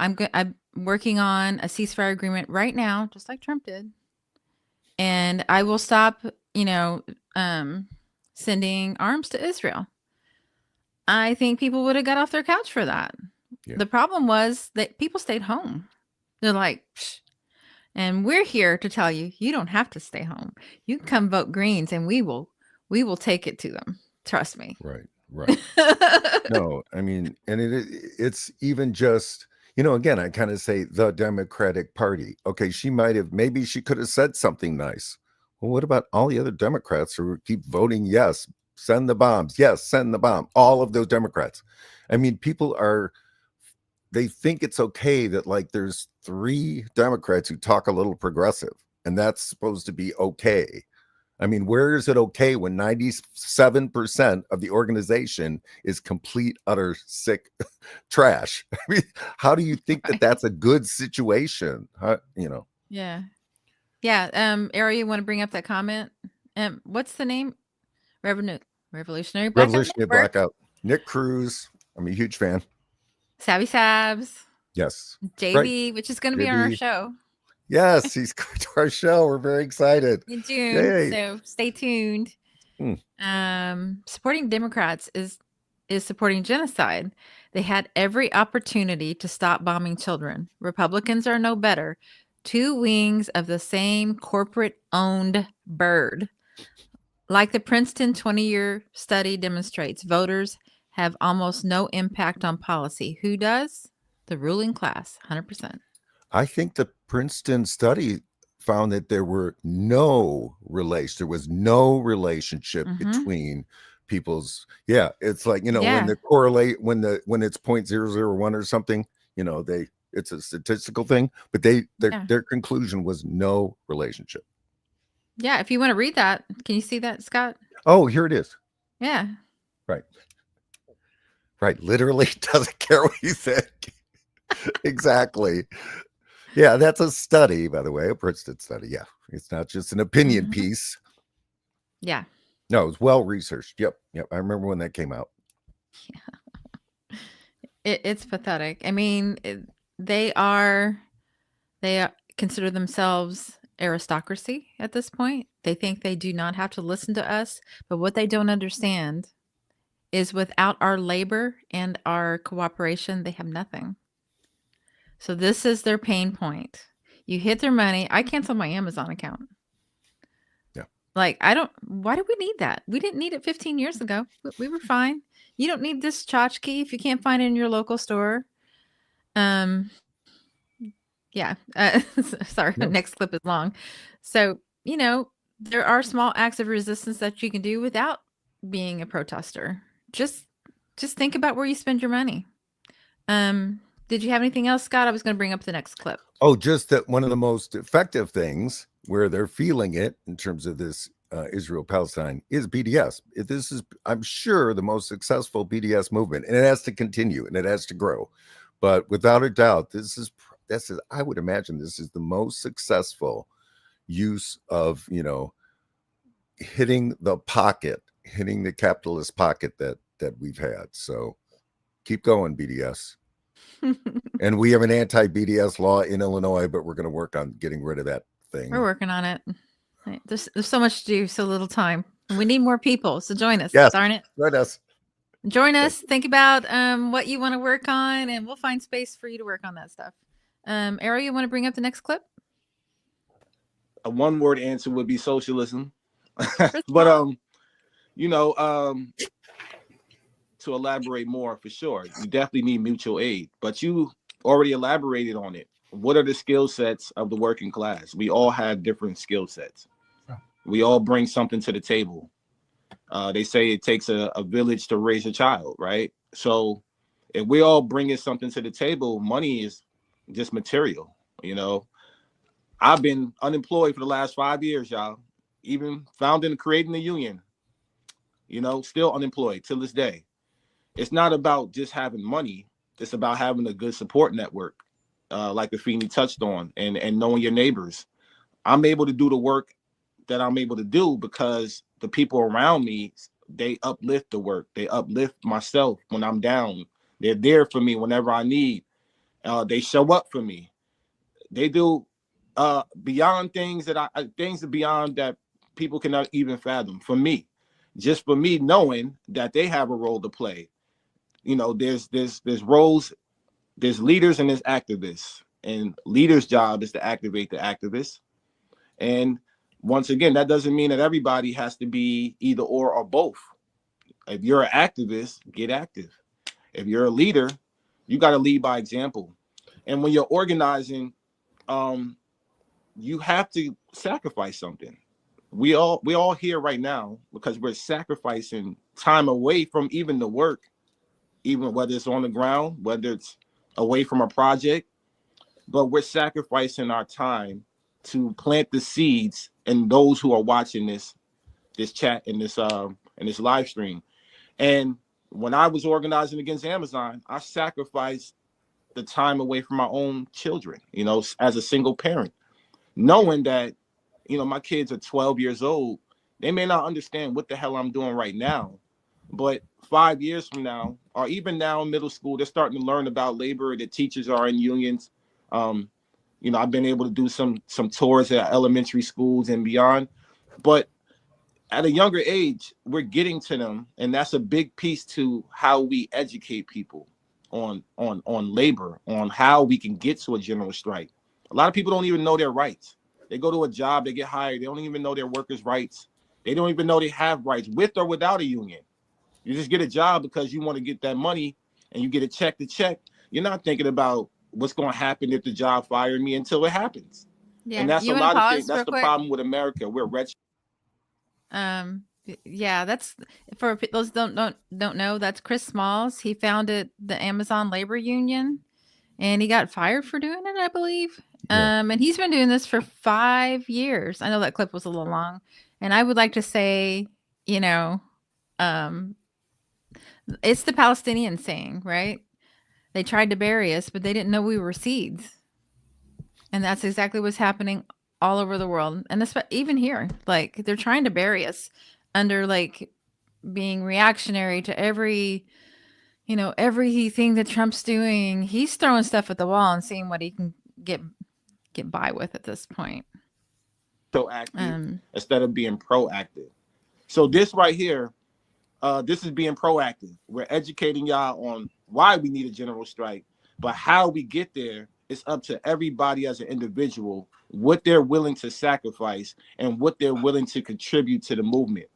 working on a ceasefire agreement right now, just like Trump did. And I will stop, sending arms to Israel. I think people would have got off their couch for that. Yeah. The problem was that people stayed home. They're like, psh. And we're here to tell you, you don't have to stay home. You can come vote Greens and we will take it to them. Trust me. Right. No, I mean, and it's even just, again, I kind of say the Democratic Party. Okay, maybe she could have said something nice. Well, what about all the other Democrats who keep voting yes, send the bombs, yes, send the bomb, all of those Democrats? I mean, they think it's okay that like there's 3 Democrats who talk a little progressive, and that's supposed to be okay. I mean, where is it okay when 97% of the organization is complete, utter sick trash? I mean, how do you think that that's a good situation? Yeah. Ariel, you want to bring up that comment? What's the name? Revolutionary Blackout. Nick Cruz. I'm a huge fan. Savvy Sabs. Yes. JB, right. which is going to be on our show. Yes, he's coming to our show. We're very excited. In June, so stay tuned. Supporting Democrats is supporting genocide. They had every opportunity to stop bombing children. Republicans are no better. 2 wings of the same corporate-owned bird. Like the Princeton 20-year study demonstrates, voters have almost no impact on policy. Who does? The ruling class, 100%. I think the Princeton study found that there was no relationship between people's. It's like, when they correlate, when it's 0.001 or something, it's a statistical thing, but their conclusion was no relationship. Yeah. If you want to read that, can you see that, Scott? Oh, here it is. Yeah. Right. Literally doesn't care what you think. Exactly. Yeah, that's a study, by the way, a Princeton study. Yeah, it's not just an opinion piece. Yeah. No, it's well researched. Yep. I remember when that came out. Yeah. It's pathetic. I mean, they consider themselves aristocracy at this point. They think they do not have to listen to us, but what they don't understand is without our labor and our cooperation, they have nothing. So this is their pain point. You hit their money. I canceled my Amazon account. Yeah. Like, why do we need that? We didn't need it 15 years ago. We were fine. You don't need this tchotchke if you can't find it in your local store. Yeah. Sorry, the next clip is long. So, there are small acts of resistance that you can do without being a protester. Just think about where you spend your money. Did you have anything else, Scott? I was going to bring up the next clip. Oh, just that one of the most effective things where they're feeling it in terms of this Israel-Palestine is BDS. This is, I'm sure, the most successful BDS movement, and it has to continue and it has to grow. But without a doubt, this is I would imagine this is the most successful use of, hitting the capitalist pocket that we've had. So keep going, BDS. And we have an anti-BDS law in Illinois, but we're going to work on getting rid of that thing. We're working on it. There's so much to do, so little time. We need more people, so join us. Yes, darn it. join us. Join us. Think about what you want to work on, and we'll find space for you to work on that stuff. Ariel, you want to bring up the next clip? A one-word answer would be socialism. But to elaborate more, for sure, you definitely need mutual aid. But you already elaborated on it. What are the skill sets of the working class? We all have different skill sets. We all bring something to the table. They say it takes a village to raise a child, right? So if we all bringing something to the table, money is just material. I've been unemployed for the last 5 years, y'all. Even founding and creating the union, still unemployed till this day. It's not about just having money. It's about having a good support network, like Afeni touched on, and knowing your neighbors. I'm able to do the work that I'm able to do because the people around me, they uplift the work. They uplift myself when I'm down. They're there for me whenever I need. They show up for me. They do beyond things beyond that people cannot even fathom. For me, just for me knowing that they have a role to play. There's roles, there's leaders and there's activists, and leaders' job is to activate the activists. And once again, that doesn't mean that everybody has to be either or both. If you're an activist, get active. If you're a leader, you got to lead by example. And when you're organizing, you have to sacrifice something. We all here right now because we're sacrificing time away from even the work, even whether it's on the ground, whether it's away from a project, but we're sacrificing our time to plant the seeds in those who are watching this chat and this live stream. And when I was organizing against Amazon, I sacrificed the time away from my own children, as a single parent, knowing that, my kids are 12 years old. They may not understand what the hell I'm doing right now, but 5 years from now, or even now in middle school, they're starting to learn about labor. The teachers are in unions. I've been able to do some tours at elementary schools and beyond, but at a younger age, we're getting to them, and that's a big piece to how we educate people on labor, on how we can get to a general strike. A lot of people don't even know their rights. They go to a job, they get hired, they don't even know their workers' rights. They don't even know they have rights with or without a union. You just get a job because you want to get that money, and you get a check to check. You're not thinking about what's going to happen if the job fired me until it happens. Yeah, and that's a lot of things. That's the problem with America. We're wretched. Yeah, that's for those don't know. That's Chris Smalls. He founded the Amazon labor union, and he got fired for doing it, I believe. Yeah. And he's been doing this for 5 years. I know that clip was a little long, and I would like to say, it's the Palestinian saying, right? They tried to bury us, but they didn't know we were seeds, and that's exactly what's happening all over the world, and even here. Like, they're trying to bury us under being reactionary to everything that Trump's doing. He's throwing stuff at the wall and seeing what he can get by with at this point. Proactive instead of being proactive. So this right here, this is being proactive. We're educating y'all on why we need a general strike, but how we get there is up to everybody as an individual, what they're willing to sacrifice and what they're willing to contribute to the movement.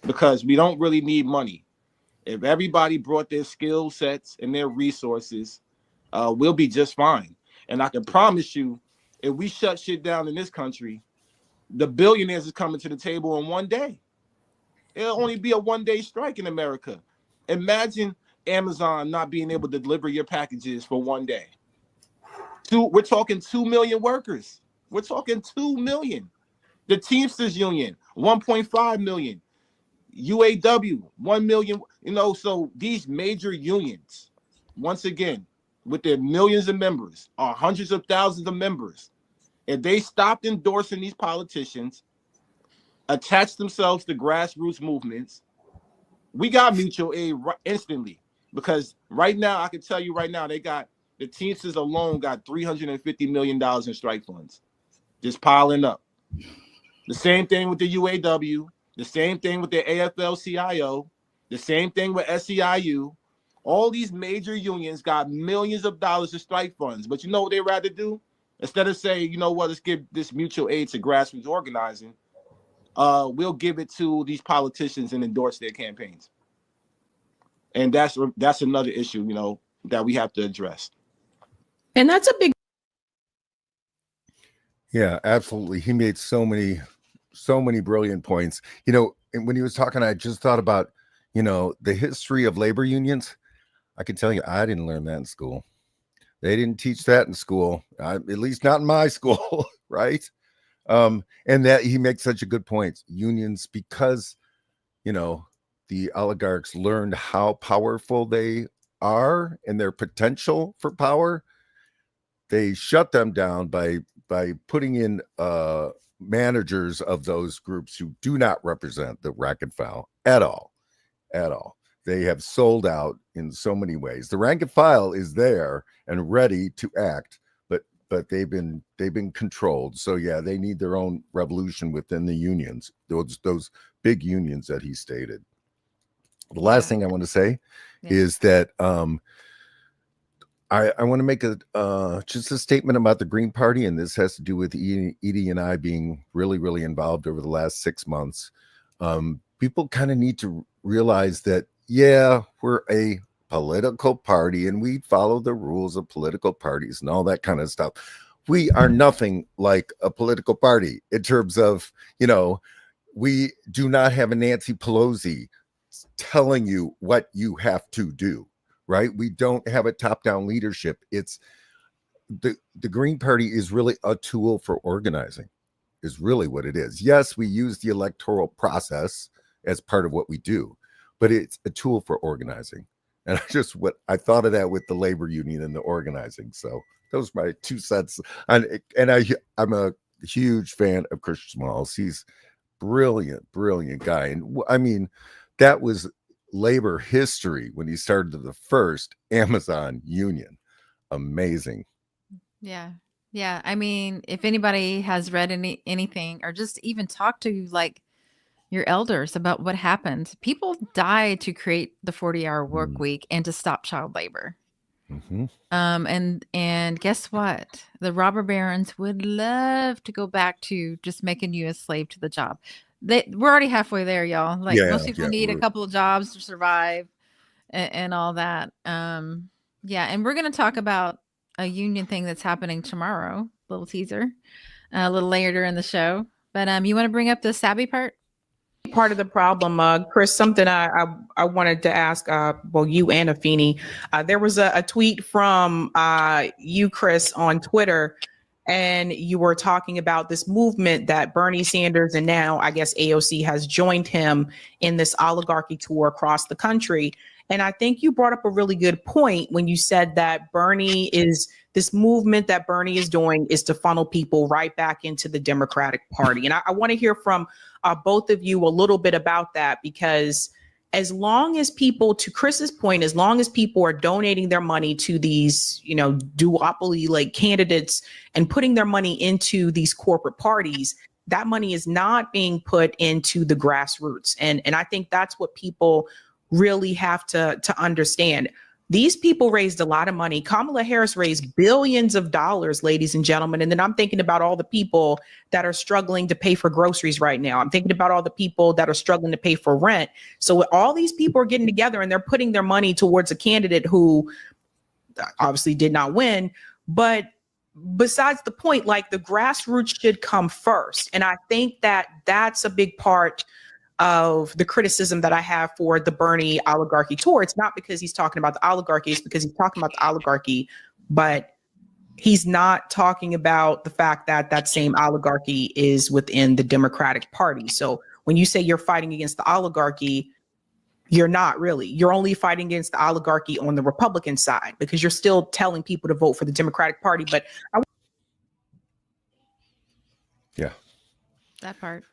Because we don't really need money. If everybody brought their skill sets and their resources, we'll be just fine. And I can promise you, if we shut shit down in this country, the billionaires is coming to the table in one day. It'll only be a one-day strike in America. Imagine Amazon not being able to deliver your packages for one day. We're talking 2 million workers. We're talking 2 million. The Teamsters Union, 1.5 million. UAW, 1 million. So these major unions, once again, with their millions of members or hundreds of thousands of members, if they stopped endorsing these politicians, attached themselves to grassroots movements, we got mutual aid instantly. Because right now, I can tell you right now, they got the Teamsters alone got $350 million in strike funds, just piling up. The same thing with the UAW, the same thing with the AFL-CIO, the same thing with SEIU. All these major unions got millions of dollars in strike funds. But you know what they'd rather do? Instead of saying, you know what, let's give this mutual aid to grassroots organizing, we'll give it to these politicians and endorse their campaigns. And that's another issue, you know, that we have to address. And that's a big. Yeah, absolutely. He made so many brilliant points. You know, and when he was talking, I just thought about, you know, the history of labor unions. I can tell you, I didn't learn that in school. They didn't teach that in school, at least not in my school, right? And that he makes such a good point. Unions, because, you know, the oligarchs learned how powerful they are and their potential for power. They shut them down by putting in managers of those groups who do not represent the rank and file at all. They have sold out in so many ways. The rank and file is there and ready to act, but they've been controlled. So yeah, they need their own revolution within the unions, those big unions that he stated. The last thing I want to say is that I want to make just a statement about the Green Party, and this has to do with Edie and I being really, really involved over the last 6 months. People kind of need to realize that, yeah, we're a political party and we follow the rules of political parties and all that kind of stuff. We are nothing like a political party in terms of, you know, we do not have a Nancy Pelosi telling you what you have to do. Right? We don't have a top-down leadership. It's the Green Party is really a tool for organizing, is really what it is. Yes, we use the electoral process as part of what we do, but it's a tool for organizing. And I thought of that with the labor union and the organizing. So those are my 2 cents. I'm a huge fan of Christian Smalls. He's brilliant guy. And I mean, that was labor history when he started the first Amazon union. Amazing. Yeah. I mean, if anybody has read anything or just even talked to like your elders about what happened, people died to create the 40-hour work week and to stop child labor. Mm-hmm. And guess what? The robber barons would love to go back to just making you a slave to the job. We're already halfway there, y'all. Like most people need a couple of jobs to survive and all that. And we're going to talk about a union thing that's happening tomorrow. Little teaser, a little later in the show. But you want to bring up the savvy part? Part of the problem, Chris, something I wanted to ask, you and Afeni. There was a tweet from you, Chris, on Twitter, and you were talking about this movement that Bernie Sanders and now I guess AOC has joined him in this oligarchy tour across the country. And I think you brought up a really good point when you said that this movement that Bernie is doing is to funnel people right back into the Democratic Party. And I want to hear from both of you a little bit about that, because as long as people, to Chris's point, as long as people are donating their money to these, you know, duopoly like candidates and putting their money into these corporate parties, that money is not being put into the grassroots. And I think that's what people really have to understand. These people raised a lot of money. Kamala Harris raised billions of dollars, ladies and gentlemen. And then I'm thinking about all the people that are struggling to pay for groceries right now. I'm thinking about all the people that are struggling to pay for rent. So all these people are getting together and they're putting their money towards a candidate who obviously did not win. But besides the point, like, the grassroots should come first. And I think that that's a big part of the criticism that I have for the Bernie oligarchy tour. It's not because he's talking about the oligarchy, it's because he's talking about the oligarchy, but he's not talking about the fact that that same oligarchy is within the Democratic Party. So when you say you're fighting against the oligarchy, You're not really. You're only fighting against the oligarchy on the Republican side because you're still telling people to vote for the Democratic Party. But Yeah. That part.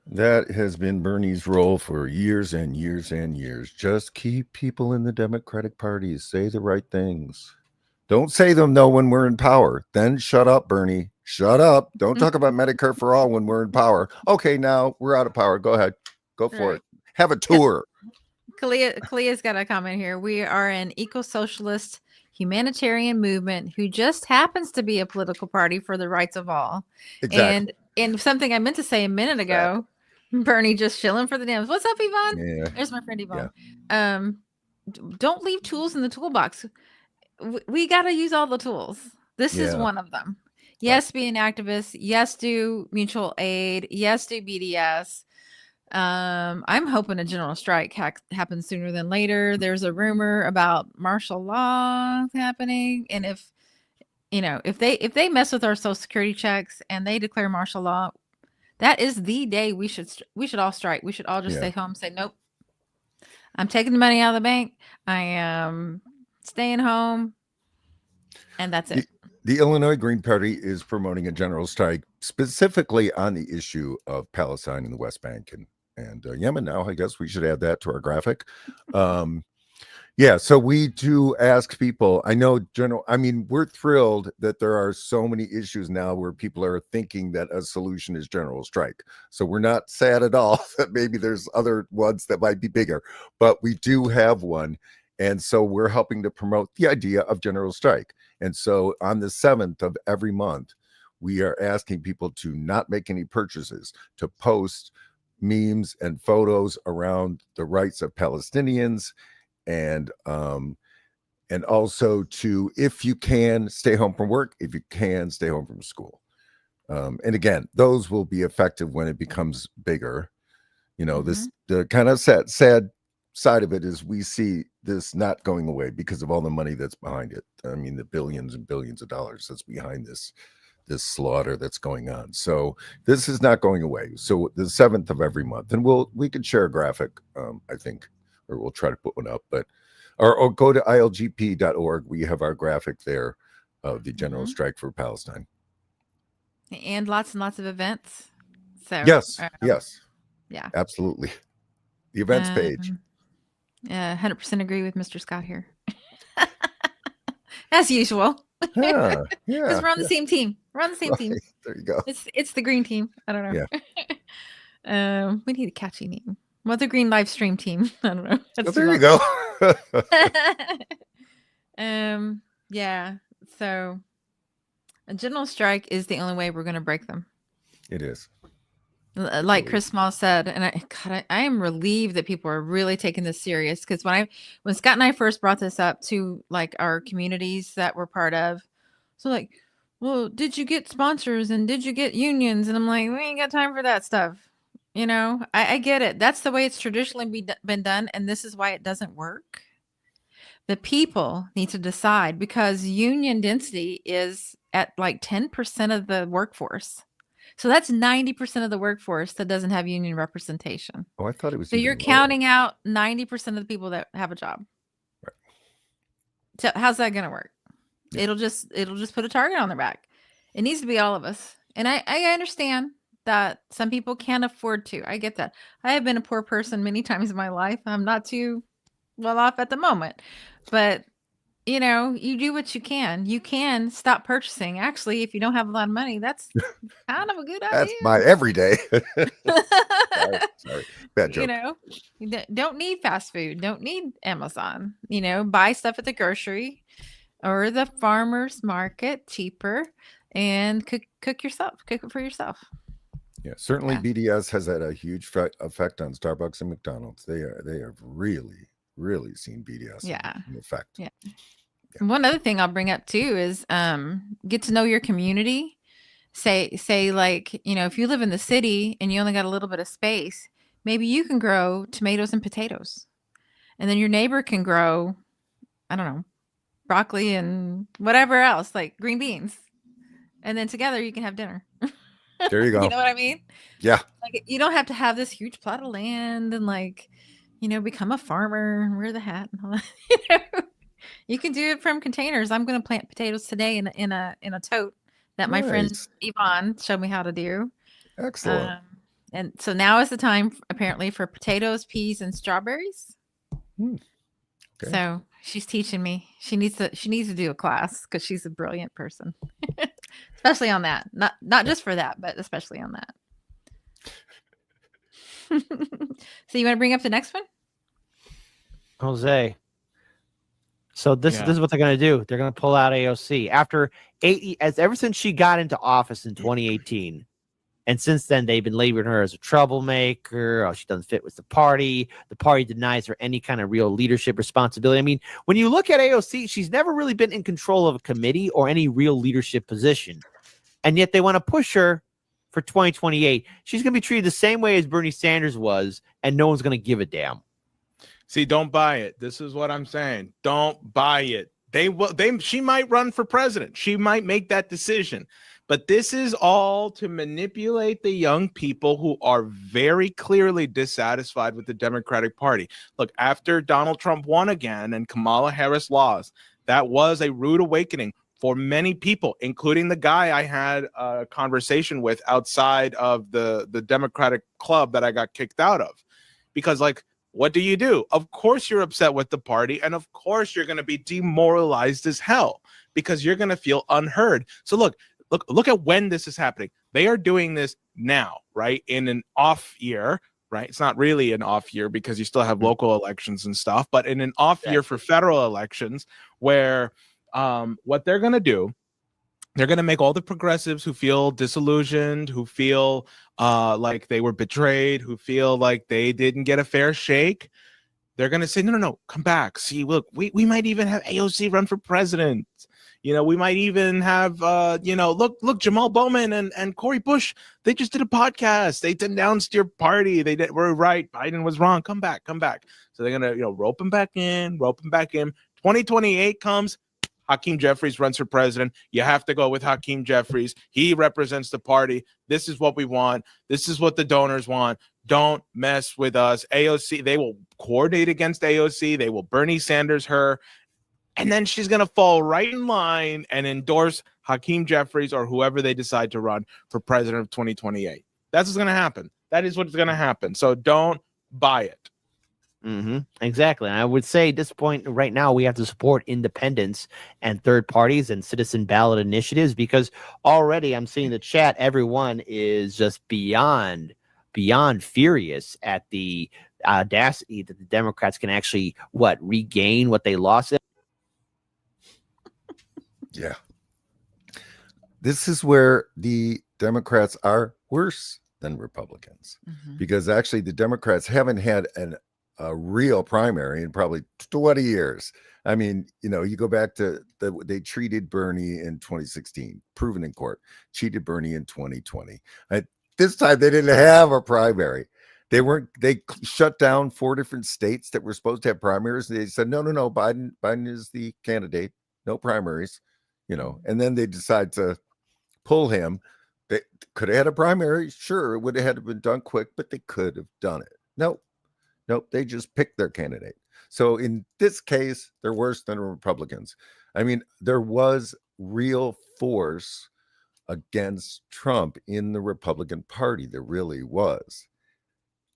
That has been Bernie's role for years and years and years. Just keep people in the Democratic Party. Say the right things. Don't say them, though, when we're in power. Then shut up, Bernie. Shut up. Don't talk about Medicare for all when we're in power. Okay, now we're out of power. Go ahead. Go for it. Have a tour. Kalia's got a comment here. We are an eco-socialist humanitarian movement who just happens to be a political party for the rights of all. Exactly. And something I meant to say a minute ago, Bernie just chilling for the Dems. What's up, Yvonne? Yeah. There's my friend Yvonne. Yeah. Don't leave tools in the toolbox. We got to use all the tools. This is one of them. Yes, be an activist. Yes, do mutual aid. Yes, do BDS. I'm hoping a general strike happens sooner than later. There's a rumor about martial law happening, and if they mess with our Social Security checks and they declare martial law, that is the day we should all strike. We should all just stay home, say nope. I'm taking the money out of the bank. I am staying home, and that's it. The Illinois Green Party is promoting a general strike specifically on the issue of Palestine and the West Bank and Yemen. Now, I guess we should add that to our graphic. So we do ask people. I know, we're thrilled that there are so many issues now where people are thinking that a solution is general strike. So we're not sad at all that maybe there's other ones that might be bigger, but we do have one. And so we're helping to promote the idea of general strike. And so on the 7th of every month, we are asking people to not make any purchases, to post memes and photos around the rights of Palestinians, and also to, if you can, stay home from work, if you can, stay home from school. And again, those will be effective when it becomes bigger. The kind of sad side of it is we see this not going away because of all the money that's behind it. I mean, the billions and billions of dollars that's behind this slaughter that's going on. So this is not going away. So the 7th of every month, and we could share a graphic, I think, or we'll try to put one up, but or go to ilgp.org. We have our graphic there of the general strike for Palestine. And lots of events. So yes, yeah, absolutely. The events page. 100% agree with Mr. Scott here. As usual. Yeah. Because we're on the same team. We're on the same team. There you go. It's the green team. I don't know. Yeah. We need a catchy name. Well, the green live stream team. I don't know. There you go. Yeah. So a general strike is the only way we're going to break them. It is. Like Chris Small said, and I am relieved that people are really taking this serious, because when Scott and I first brought this up to like our communities that we're part of, so like, well, did you get sponsors and did you get unions? And I'm like, we ain't got time for that stuff. I get it. That's the way it's traditionally been done, and this is why it doesn't work. The people need to decide, because union density is at like 10% of the workforce. So that's 90% of the workforce that doesn't have union representation. Oh, I thought it was. So you're counting out 90% of the people that have a job. Right. So how's that going to work? Yeah. It'll just put a target on their back. It needs to be all of us. And I understand that some people can't afford to. I get that. I have been a poor person many times in my life. I'm not too well off at the moment, but you do what you can. You can stop purchasing. Actually, if you don't have a lot of money, that's kind of a good idea. That's my everyday. Sorry. Bad joke. You don't need fast food. Don't need Amazon. Buy stuff at the grocery or the farmer's market cheaper, and cook yourself. Cook it for yourself. Yeah, certainly. Yeah. BDS has had a huge effect on Starbucks and McDonald's. They have really seen BDS in effect. Yeah. One other thing I'll bring up too is get to know your community. Say like, if you live in the city and you only got a little bit of space, maybe you can grow tomatoes and potatoes. And then your neighbor can grow, I don't know, broccoli and whatever else, like green beans. And then together you can have dinner. There you go. You know what I mean? Yeah. Like, you don't have to have this huge plot of land and like, become a farmer and wear the hat and all that. You can do it from containers. I'm going to plant potatoes today in a tote that my friend Nice. Yvonne showed me how to do. Excellent. And so now is the time, apparently, for potatoes, peas, and strawberries. Okay. So she's teaching me. She needs to do a class because she's a brilliant person, especially on that. Not just for that, but especially on that. So you want to bring up the next one? Jose. So this is what they're going to do. They're going to pull out AOC after ever since she got into office in 2018. And since then, they've been labeling her as a troublemaker. Oh, she doesn't fit with the party. The party denies her any kind of real leadership responsibility. I mean, when you look at AOC, she's never really been in control of a committee or any real leadership position. And yet they want to push her for 2028. She's going to be treated the same way as Bernie Sanders was, and no one's going to give a damn. See, don't buy it. This is what I'm saying. Don't buy it. She might run for president. She might make that decision. But this is all to manipulate the young people who are very clearly dissatisfied with the Democratic Party. Look, after Donald Trump won again and Kamala Harris lost, that was a rude awakening for many people, including the guy I had a conversation with outside of the Democratic club that I got kicked out of. Because, like, what do? Of course you're upset with the party, and of course you're going to be demoralized as hell because you're going to feel unheard. So look at when this is happening. They are doing this now, right? In an off year, right? It's not really an off year because you still have local elections and stuff, but in an off year for federal elections where what they're going to do, they're going to make all the progressives who feel disillusioned, who feel like they were betrayed, who feel like they didn't get a fair shake. They're going to say, no, come back. See, look, we might even have AOC run for president. We might even have, look, Jamal Bowman and Cory Bush, they just did a podcast. They denounced your party. They were right. Biden was wrong. Come back. So they're going to, rope him back in. 2028 comes. Hakeem Jeffries runs for president. You have to go with Hakeem Jeffries. He represents the party. This is what we want. This is what the donors want. Don't mess with us. AOC, they will coordinate against AOC. They will Bernie Sanders her. And then she's going to fall right in line and endorse Hakeem Jeffries or whoever they decide to run for president of 2028. That's what's going to happen. That is what's going to happen. So don't buy it. Exactly. And I would say at this point right now, we have to support independents and third parties and citizen ballot initiatives, because already I'm seeing the chat. Everyone is just beyond furious at the audacity that the Democrats can actually regain what they lost. Yeah. This is where the Democrats are worse than Republicans, because actually the Democrats haven't had a real primary in probably 20 years. I mean, you go back to they treated Bernie in 2016, proven in court, cheated Bernie in 2020. This time they didn't have a primary. They shut down 4 different states that were supposed to have primaries. They said, no, Biden is the candidate, no primaries, and then they decide to pull him. They could have had a primary. Sure, it would have had to been done quick, but they could have done it. Nope, they just picked their candidate. So in this case, they're worse than Republicans. I mean, there was real force against Trump in the Republican Party. There really was.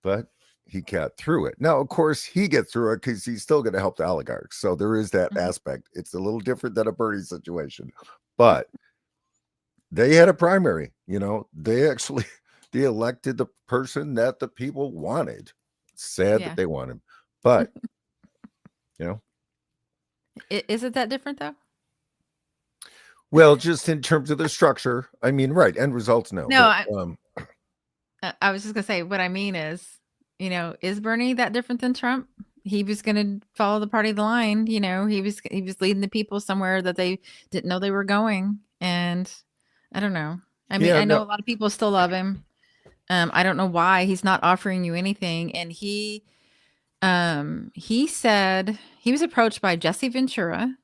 But he got through it. Now, of course, he gets through it because he's still going to help the oligarchs. So there is that aspect. It's a little different than a Bernie situation. But they had a primary. They elected the person that the people wanted. It's sad that they want him. But, Is it that different, though? Well, just in terms of the structure, I mean, right. End results, no. No, I was just going to say, what I mean is, is Bernie that different than Trump? He was going to follow the party line. He was leading the people somewhere that they didn't know they were going. And I don't know. I mean, I know a lot of people still love him. I don't know why he's not offering you anything. And he said he was approached by Jesse Ventura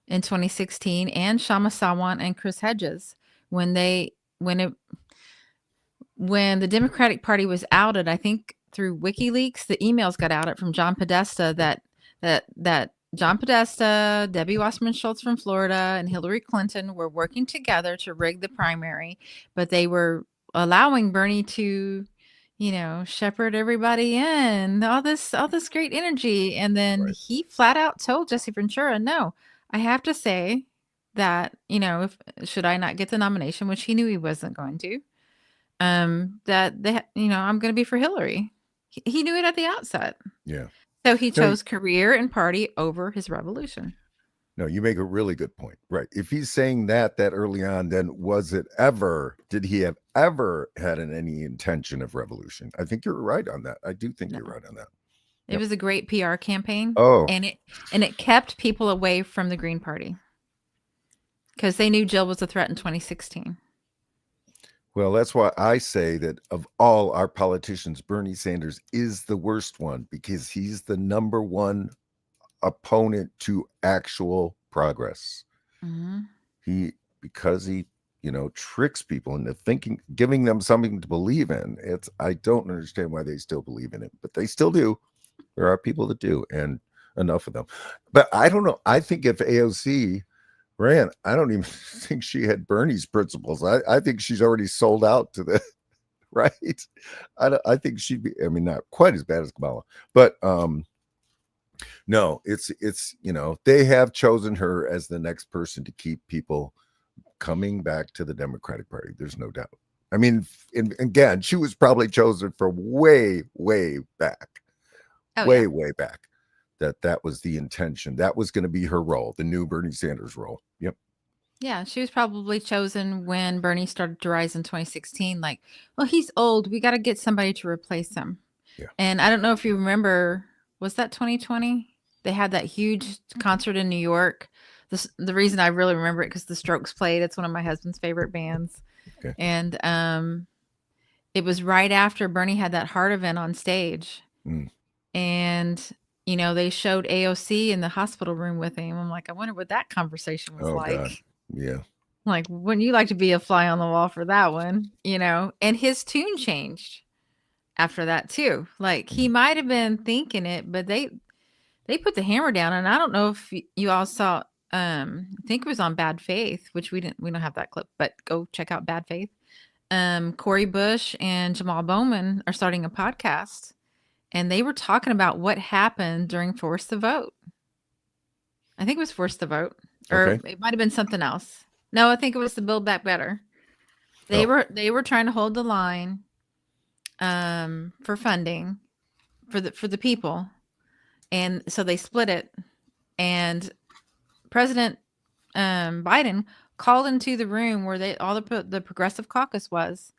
in 2016 and Shama Sawant and Chris Hedges when the Democratic Party was outed. I think through WikiLeaks, the emails got out from John Podesta that John Podesta, Debbie Wasserman Schultz from Florida, and Hillary Clinton were working together to rig the primary, but they were allowing Bernie to, shepherd everybody in, all this great energy. And then he flat out told Jesse Ventura, no, I have to say that, should I not get the nomination, which he knew he wasn't going to, that I'm going to be for Hillary. He knew it at the outset. Yeah. So he chose career and party over his revolution. No, you make a really good point. Right. If he's saying that early on, then did he have ever had any intention of revolution? I think you're right on that. I do think you're right on that. It was a great PR campaign. Oh. And it kept people away from the Green Party because they knew Jill was a threat in 2016. Well, that's why I say that of all our politicians, Bernie Sanders is the worst one because he's the number one opponent to actual progress. Mm-hmm. Because he tricks people into thinking, giving them something to believe in. I don't understand why they still believe in it, but they still do. There are people that do, and enough of them. But I don't know. I think if AOC ran, I don't even think she had Bernie's principles. I think she's already sold out to the right. I think she'd be, not quite as bad as Kamala, but no, it's they have chosen her as the next person to keep people coming back to the Democratic Party. There's no doubt. Again, she was probably chosen from way back. Way back. That was the intention. That was going to be her role, the new Bernie Sanders role. Yep. Yeah, she was probably chosen when Bernie started to rise in 2016. Like, well, he's old. We got to get somebody to replace him. Yeah. And I don't know if you remember, was that 2020? They had that huge concert in New York. The reason I really remember it because the Strokes played. It's one of my husband's favorite bands. Okay. And it was right after Bernie had that heart event on stage. And they showed AOC in the hospital room with him. I'm like, I wonder what that conversation was like. God. Yeah. Like, wouldn't you like to be a fly on the wall for that one? And his tune changed after that too. Like he might have been thinking it, but they put the hammer down. And I don't know if you all saw, I think it was on Bad Faith, which we don't have that clip, but go check out Bad Faith. Cori Bush and Jamal Bowman are starting a podcast. And they were talking about what happened during Force the Vote. I think it was Force the Vote. Or it might have been something else. No, I think it was the Build Back Better. They were trying to hold the line for funding for the people. And so they split it. And President Biden called into the room where all the Progressive Caucus was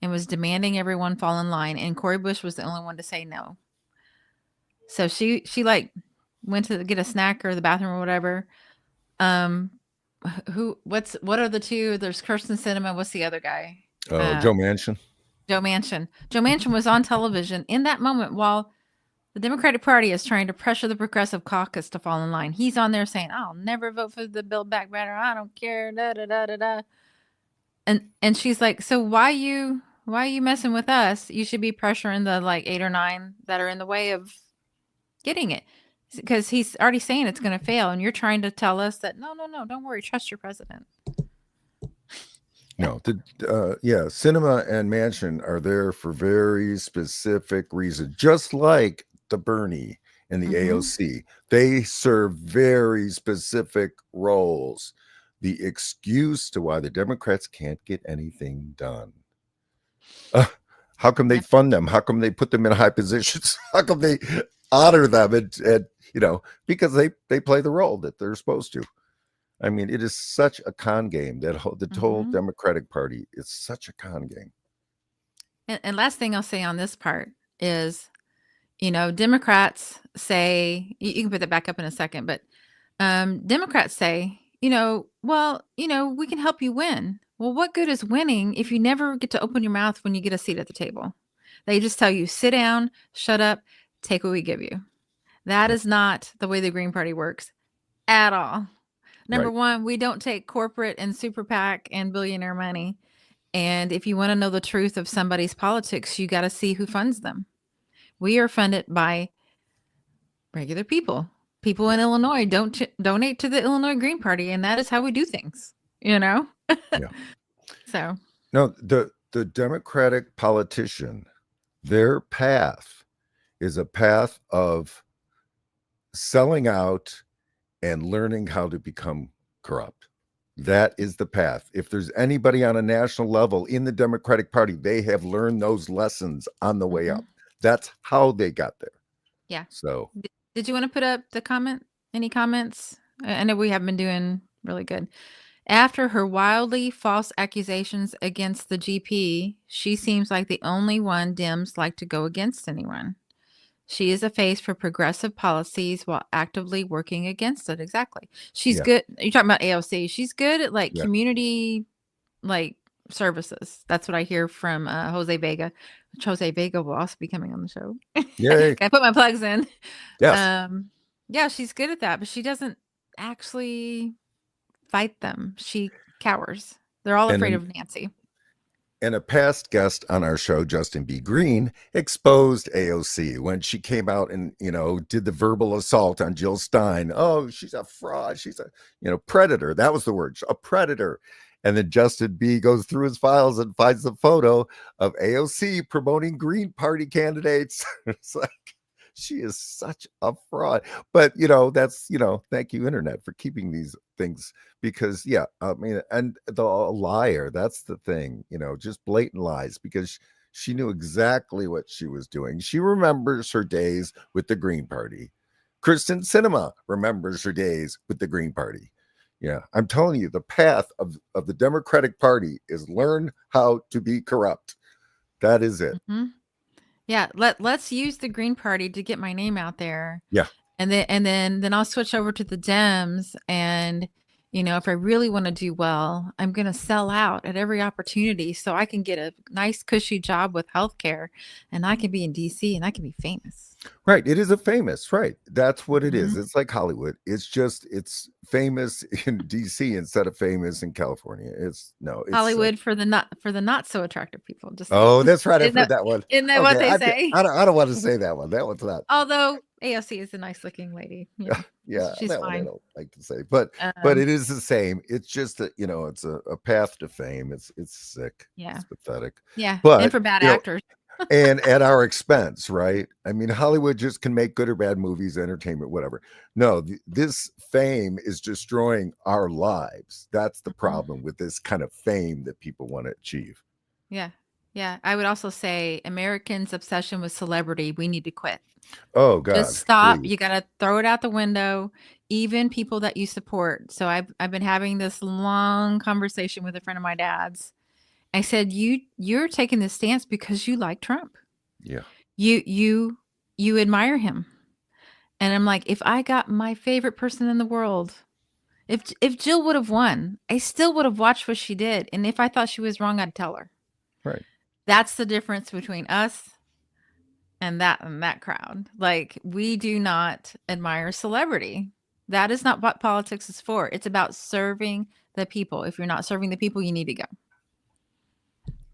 and was demanding everyone fall in line. And Cori Bush was the only one to say no. So she like went to get a snack or the bathroom or whatever. What are the two? There's Kirsten Sinema. What's the other guy? Joe Manchin. Joe Manchin. Joe Manchin was on television in that moment while the Democratic Party is trying to pressure the Progressive Caucus to fall in line. He's on there saying, I'll never vote for the Build Back Better. I don't care. Da, da, da, da, da. And she's like, so why are you messing with us? You should be pressuring the 8 or 9 that are in the way of getting it. Because he's already saying it's going to fail. And you're trying to tell us that, no, don't worry. Trust your president. No, Sinema and Manchin are there for very specific reasons, just like the Bernie and the AOC. They serve very specific roles. The excuse to why the Democrats can't get anything done. How come they fund them? How come they put them in high positions? How come they honor them? And because they play the role that they're supposed to. I mean, it is such a con game. The whole Democratic Party is such a con game. And last thing I'll say on this part is, Democrats say, you can put that back up in a second, but Democrats say, we can help you win. Well, what good is winning if you never get to open your mouth when you get a seat at the table? They just tell you, sit down, shut up, take what we give you. That is not the way the Green Party works at all. Number one, we don't take corporate and super PAC and billionaire money. And if you want to know the truth of somebody's politics, you got to see who funds them. We are funded by regular people. People in Illinois don't donate to the Illinois Green Party, and that is how we do things, you know? Yeah. So No, the Democratic politician, their path is a path of selling out and learning how to become corrupt. That is the path. If there's anybody on a national level in the Democratic Party, they have learned those lessons on the way up. That's how they got there. yeah. So Did you want to put up the comment? Any comments? I know we have been doing really good. After her wildly false accusations against the GP, she seems like the only one Dems like to go against anyone. She is a face for progressive policies while actively working against it. Exactly. She's good. You're talking about AOC. She's good at like community like services. That's what I hear from Jose Vega. Which Jose Vega will also be coming on the show. Yay. I put my plugs in. Yes. Yeah, she's good at that, but she doesn't actually fight them. She cowers. They're all afraid of Nancy. And a past guest on our show, Justin B. Green, exposed AOC when she came out and, did the verbal assault on Jill Stein. Oh, she's a fraud. She's a, predator. That was the word, a predator. And then Justin B. goes through his files and finds the photo of AOC promoting Green Party candidates. It's like, she is such a fraud. But, that's, thank you, Internet, for keeping these things because, and the liar, that's the thing, just blatant lies because she knew exactly what she was doing. She remembers her days with the Green Party. Kristen Sinema remembers her days with the Green Party. Yeah, I'm telling you, the path of the Democratic Party is learn how to be corrupt. That is it. Mm-hmm. Yeah, let's use the Green Party to get my name out there. Yeah. And then I'll switch over to the Dems and if I really want to do well, I'm going to sell out at every opportunity so I can get a nice cushy job with healthcare and I can be in DC and I can be famous. Right. It is a famous, right. That's what it is. It's like Hollywood. It's famous in DC instead of famous in California. It's Hollywood for the not so attractive people. Just that's right. I've heard that one. Isn't that what they say? I don't want to say that one. That one's not. Although AOC is a nice looking lady. Yeah, she's that fine. one I don't like to say, but it is the same. It's just that it's a path to fame. It's sick. Yeah, it's pathetic. Yeah, but and for bad actors. And at our expense, right? I mean, Hollywood just can make good or bad movies, entertainment, whatever. No, this fame is destroying our lives. That's the problem with this kind of fame that people want to achieve. Yeah. I would also say Americans' obsession with celebrity, we need to quit. Oh God. Just stop. Please. You got to throw it out the window, even people that you support. So I've been having this long conversation with a friend of my dad's. I said, you're taking this stance because you like Trump. Yeah. You admire him. And I'm like, if I got my favorite person in the world, if Jill would have won, I still would have watched what she did. And if I thought she was wrong, I'd tell her. Right. That's the difference between us and that crowd. Like, we do not admire celebrity. That is not what politics is for. It's about serving the people. If you're not serving the people, you need to go.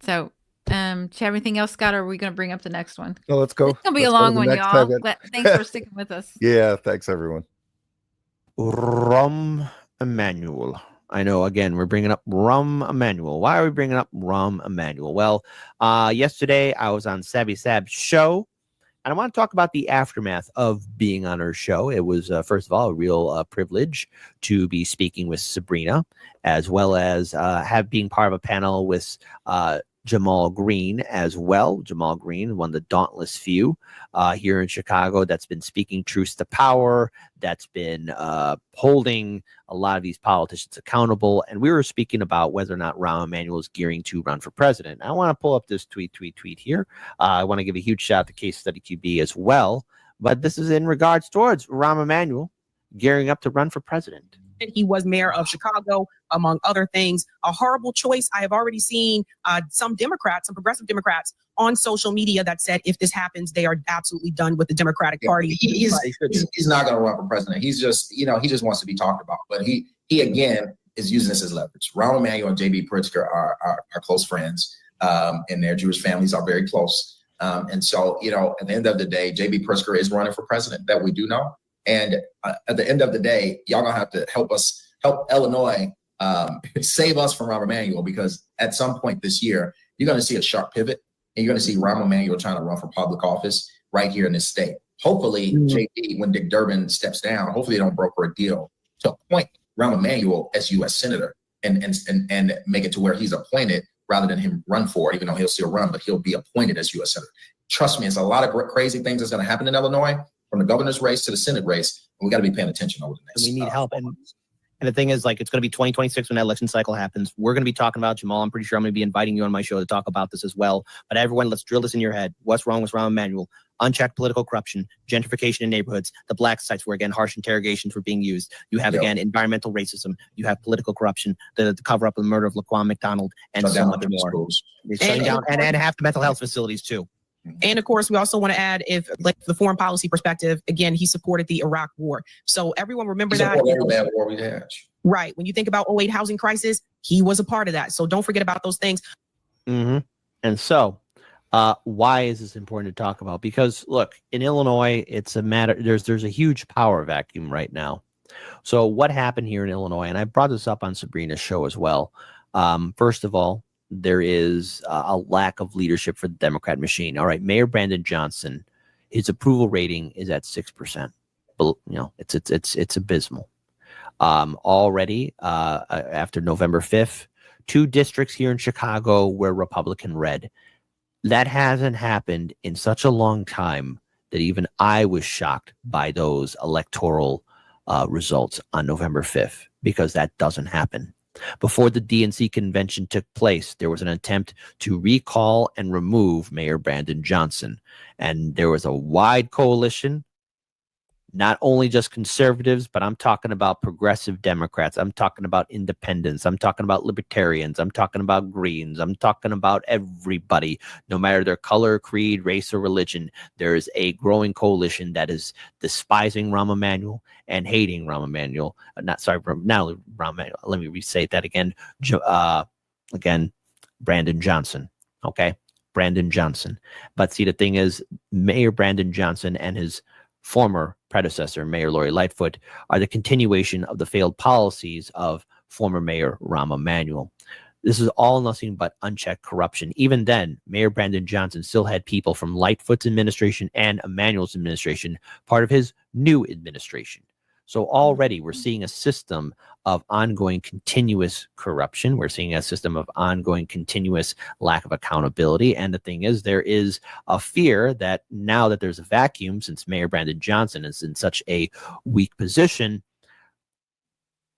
So, do you have anything else, Scott, or are we going to bring up the next one? No, let's go. It's going to be a long one, y'all. But thanks for sticking with us. Yeah, thanks, everyone. Rahm Emanuel. I know, again, we're bringing up Rahm Emanuel. Why are we bringing up Rahm Emanuel? Well, yesterday I was on Sabby Sab's show, and I want to talk about the aftermath of being on her show. It was, first of all, a real privilege to be speaking with Sabrina, as well as being part of a panel with Jamal Green as well. Jamal Green, one of the dauntless few here in Chicago that's been speaking truth to power, that's been holding a lot of these politicians accountable. And we were speaking about whether or not Rahm Emanuel is gearing to run for president. I want to pull up this tweet here. I want to give a huge shout out to Case Study QB as well. But this is in regards towards Rahm Emanuel gearing up to run for president. He was mayor of Chicago, among other things. A horrible choice. I have already seen some Democrats, some progressive Democrats on social media that said if this happens, they are absolutely done with the Democratic Party. He's not going to run for president. He's just, he just wants to be talked about. But he again, is using this as leverage. Rahm Emanuel and J.B. Pritzker are close friends, and their Jewish families are very close. And so, at the end of the day, J.B. Pritzker is running for president, that we do know. And at the end of the day, y'all gonna have to help Illinois save us from Rahm Emanuel, because at some point this year, you're gonna see a sharp pivot, and you're gonna see Rahm Emanuel trying to run for public office right here in this state. Hopefully, JB, when Dick Durbin steps down, hopefully they don't broker a deal to appoint Rahm Emanuel as U.S. Senator and make it to where he's appointed rather than him run for it, even though he'll still run, but he'll be appointed as U.S. Senator. Trust me, it's a lot of crazy things that's going to happen in Illinois, from the governor's race to the Senate race. And we got to be paying attention over the next. We need help. And the thing is, like, it's going to be 2026 when that election cycle happens. We're going to be talking about, Jamal, I'm pretty sure I'm going to be inviting you on my show to talk about this as well. But everyone, let's drill this in your head. What's wrong with Rahm Emanuel? Unchecked political corruption, gentrification in neighborhoods, the black sites where, again, harsh interrogations were being used. You have, again, environmental racism. You have political corruption, the cover up of the murder of Laquan McDonald, and so much more. Shutting down and half the mental health facilities, too. And of course, we also want to add, if like the foreign policy perspective, again, he supported the Iraq war. So everyone remember that. Every war we had. Right. When you think about 2008 housing crisis, he was a part of that. So don't forget about those things. And so why is this important to talk about? Because look, in Illinois, it's a matter. There's a huge power vacuum right now. So what happened here in Illinois, and I brought this up on Sabrina's show as well. First of all, there is a lack of leadership for the Democrat machine. All right, Mayor Brandon Johnson, his approval rating is at 6%. But, it's abysmal. Already, after November 5th, 2 districts here in Chicago were Republican red. That hasn't happened in such a long time that even I was shocked by those electoral results on November 5th, because that doesn't happen. Before the DNC convention took place, there was an attempt to recall and remove Mayor Brandon Johnson. And there was a wide coalition, not only just conservatives, but I'm talking about progressive Democrats. I'm talking about independents. I'm talking about libertarians. I'm talking about Greens. I'm talking about everybody, no matter their color, creed, race, or religion. There is a growing coalition that is despising Rahm Emanuel and hating Rahm Emanuel. Not only Rahm Emanuel. Let me restate that again. Brandon Johnson. Okay, Brandon Johnson. But see, the thing is, Mayor Brandon Johnson and his former predecessor, Mayor Lori Lightfoot, are the continuation of the failed policies of former Mayor Rahm Emanuel. This is all nothing but unchecked corruption. Even then, Mayor Brandon Johnson still had people from Lightfoot's administration and Emanuel's administration part of his new administration. So already we're seeing a system of ongoing continuous corruption. We're seeing a system of ongoing continuous lack of accountability. And the thing is, there is a fear that now that there's a vacuum, since Mayor Brandon Johnson is in such a weak position,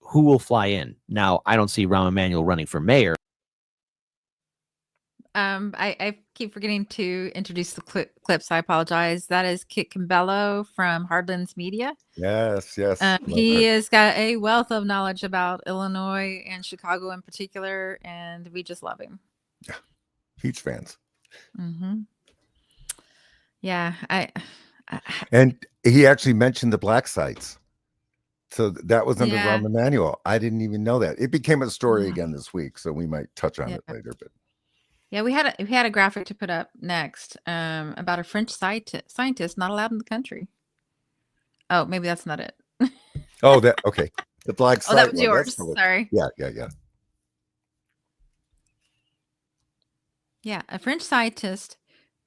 who will fly in? Now, I don't see Rahm Emanuel running for mayor. I keep forgetting to introduce the clips. I apologize. That is Kit Kimbello from Hardlands Media. Yes. He has got a wealth of knowledge about Illinois and Chicago in particular, and we just love him. Yeah, huge fans. Yeah, and he actually mentioned the black sites. So that was under Rahm Emanuel. I didn't even know that. It became a story again this week, so we might touch on it later. But yeah, we had a graphic to put up next about a French scientist not allowed in the country. Oh, maybe that's not it. Oh, that okay. The black site. Oh, that was yours. Sorry. Yeah. Yeah, a French scientist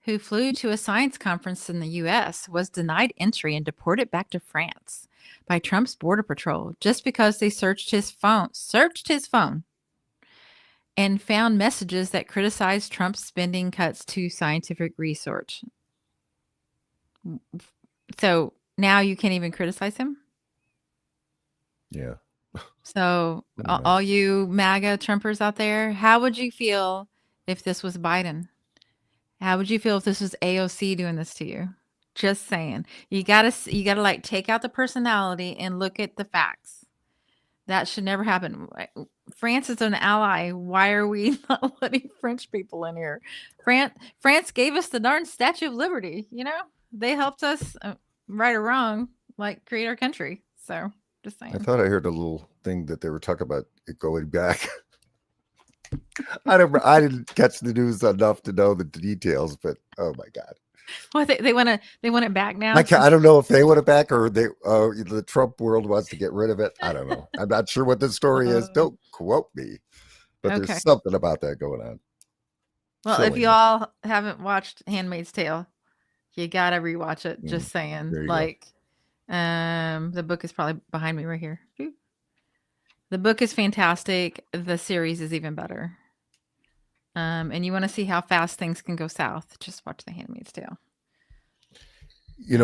who flew to a science conference in the U.S. was denied entry and deported back to France by Trump's border patrol just because they searched his phone, and found messages that criticized Trump's spending cuts to scientific research. So now you can't even criticize him? Yeah. So all you MAGA Trumpers out there, how would you feel if this was Biden? How would you feel if this was AOC doing this to you? Just saying. You gotta like take out the personality and look at the facts. That should never happen. France is an ally. Why are we not letting French people in here? France gave us the darn Statue of Liberty. You know, they helped us, right or wrong, like create our country. So just saying. I thought I heard a little thing that they were talking about it going back. I didn't catch the news enough to know the details, but oh my God. Well, they want it back now. I don't know if they want it back or the Trump world wants to get rid of it. I don't know. I'm not sure what the story is. Don't quote me, but Okay. there's something about that going on. Well, if you all haven't watched Handmaid's Tale, you gotta rewatch it. Just saying. There you Like, the book is probably behind me right here. The book is fantastic. The series is even better. And you want to see how fast things can go south, just watch The Handmaid's Tale.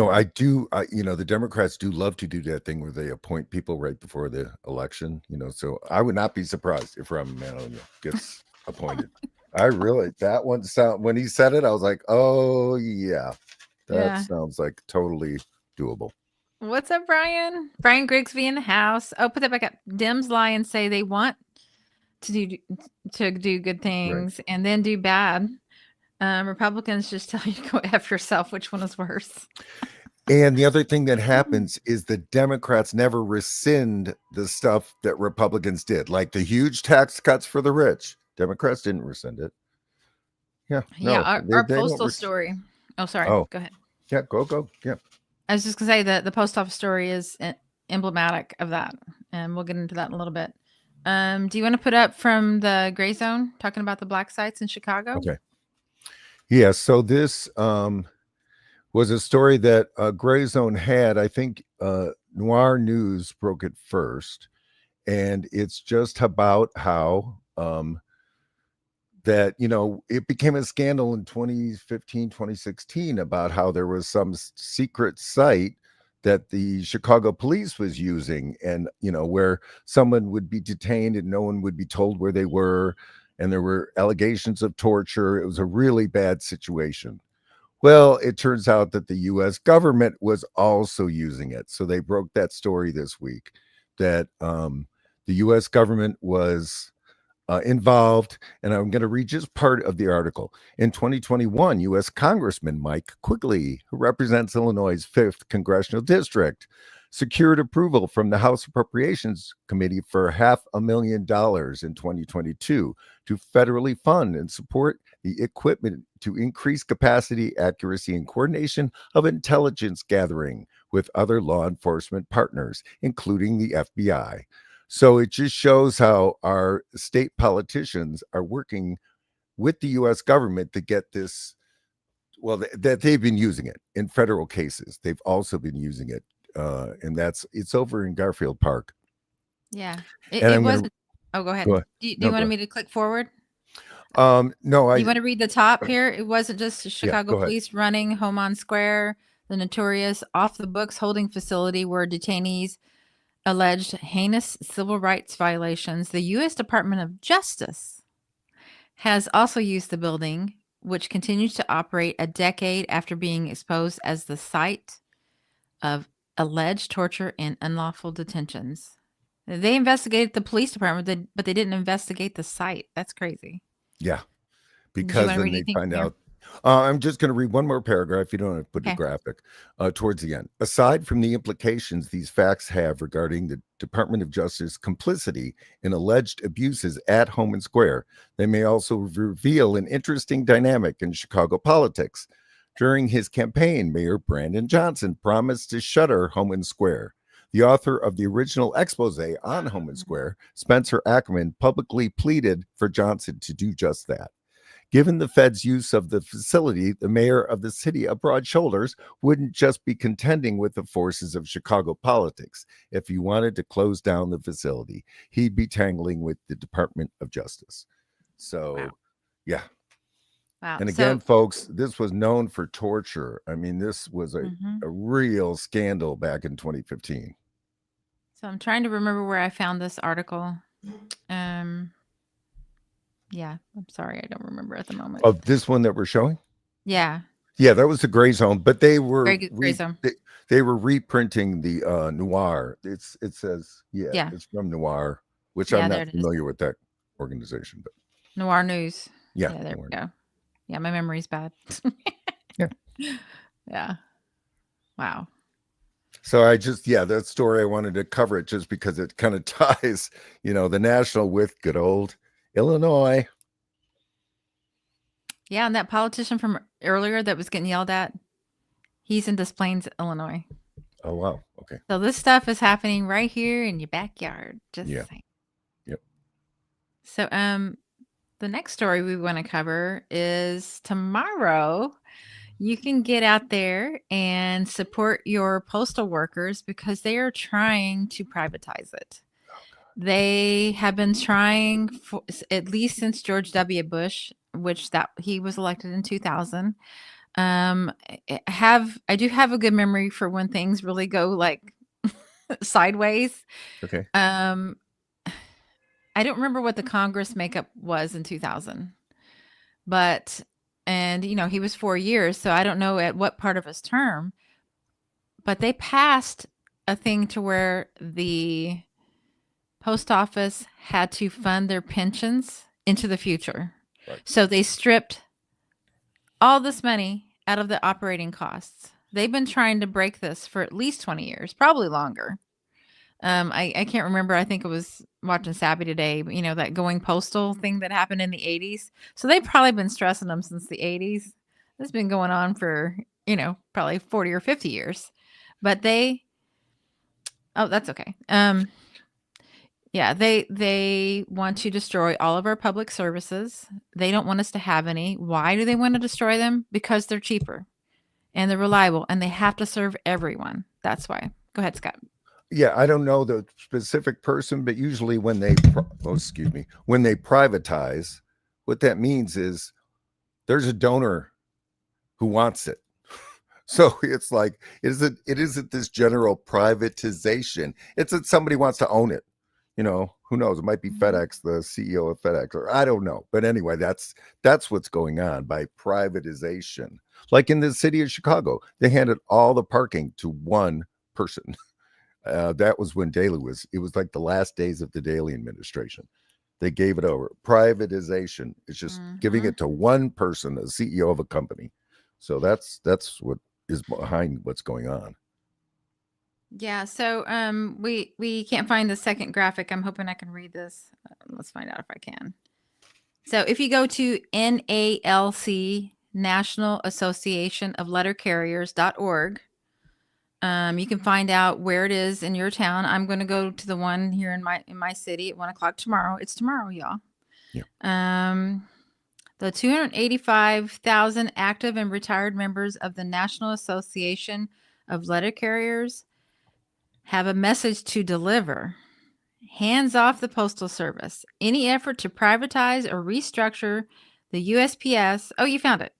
I do. The Democrats do love to do that thing where they appoint people right before the election. So I would not be surprised if Rahm Emanuel gets appointed. That one sound when he said it, I was like, oh yeah, that sounds like totally doable. What's up, Brian? Brian Grigsby in the house. Oh, put that back up. Dems lie and say they want to do good things and then do bad. Republicans just tell you to go F yourself. Which one is worse? And the other thing that happens is the Democrats never rescind the stuff that Republicans did, like the huge tax cuts for the rich. Democrats didn't rescind it. Yeah. Yeah. Our postal story. Oh, sorry. Oh. Go ahead. Yeah. Go. Yeah. I was just gonna say that the post office story is emblematic of that, and we'll get into that in a little bit. Do you want to put up from the gray zone talking about the black sites in Chicago? Okay. Yeah. So this was a story that Gray Zone had. I think Noir News broke it first, and it's just about how that it became a scandal in 2015, 2016 about how there was some secret site that the Chicago police was using, and where someone would be detained and no one would be told where they were, and there were allegations of torture. It was a really bad situation. Well, it turns out that the U.S. government was also using it. So they broke that story this week that the U.S. government was involved. And I'm going to read just part of the article. In 2021, U.S. Congressman Mike Quigley, who represents Illinois' 5th Congressional District, secured approval from the House Appropriations Committee for $500,000 in 2022 to federally fund and support the equipment to increase capacity, accuracy, and coordination of intelligence gathering with other law enforcement partners, including the FBI. So it just shows how our state politicians are working with the U.S. government to get this. Well, that they've been using it in federal cases. They've also been using it. And it's over in Garfield Park. Yeah. It wasn't. Oh, go ahead. Do you want me to click forward? No, you want to read the top here? It wasn't just the Chicago police running Homon Square, the notorious off the books holding facility where detainees alleged heinous civil rights violations. The U.S. Department of Justice has also used the building, which continues to operate a decade after being exposed as the site of alleged torture and unlawful detentions. They investigated the police department, but they didn't investigate the site. That's crazy. Yeah, because then they find out. I'm just going to read one more paragraph. You don't have to put a graphic towards the end. Aside from the implications these facts have regarding the Department of Justice complicity in alleged abuses at Homon Square, they may also reveal an interesting dynamic in Chicago politics. During his campaign, Mayor Brandon Johnson promised to shutter Homon Square. The author of the original expose on Homon Square, Spencer Ackerman, publicly pleaded for Johnson to do just that. Given the Fed's use of the facility, the mayor of the city of Broad Shoulders wouldn't just be contending with the forces of Chicago politics. If he wanted to close down the facility, he'd be tangling with the Department of Justice. So, yeah. Wow. And again, folks, this was known for torture. I mean, this was a real scandal back in 2015. So I'm trying to remember where I found this article. Yeah, I'm sorry, I don't remember at the moment. Of this one that we're showing? Yeah. Yeah, that was the Gray Zone, but they were Gray Zone. They were reprinting the Noir. It says it's from Noir, which I'm not familiar with that organization, but Noir News. Yeah, there we go. Yeah, my memory's bad. Yeah. Wow. So that story, I wanted to cover it just because it kind of ties, the national with good old Illinois. Yeah, and that politician from earlier that was getting yelled at, he's in Des Plaines, Illinois. Oh, wow. Okay. So this stuff is happening right here in your backyard. Just saying. Yep. So the next story we want to cover is tomorrow. You can get out there and support your postal workers because they are trying to privatize it. They have been trying for at least since George W. Bush, which that he was elected in 2000. I do have a good memory for when things really go like sideways. Okay. I don't remember what the Congress makeup was in 2000, and he was 4 years, so I don't know at what part of his term, but they passed a thing to where the post office had to fund their pensions into the future. Right. So they stripped all this money out of the operating costs. They've been trying to break this for at least 20 years, probably longer. I can't remember. I think it was watching Sabby today, but that going postal thing that happened in the 80s. So they've probably been stressing them since the 80s. This has been going on for, probably 40 or 50 years. But that's okay. Yeah, they want to destroy all of our public services. They don't want us to have any. Why do they want to destroy them? Because they're cheaper and they're reliable and they have to serve everyone. That's why. Go ahead, Scott. Yeah, I don't know the specific person, but usually when they privatize, what that means is there's a donor who wants it. So it's like it isn't this general privatization. It's that somebody wants to own it. Who knows? It might be FedEx, the CEO of FedEx, or I don't know. But anyway, that's what's going on by privatization. Like in the city of Chicago, they handed all the parking to one person. That was when Daley it was like the last days of the Daley administration. They gave it over. Privatization is just giving it to one person, a CEO of a company. So that's what is behind what's going on. Yeah, so we can't find the second graphic. I'm hoping I can read this. Let's find out if I can. So if you go to NALC, National Association of Letter Carriers.org, you can find out where it is in your town. I'm going to go to the one here in my city at 1:00 tomorrow. It's tomorrow, y'all. Yeah. The 285,000 active and retired members of the National Association of Letter Carriers have a message to deliver. Hands off the Postal Service. Any effort to privatize or restructure the USPS, you found it,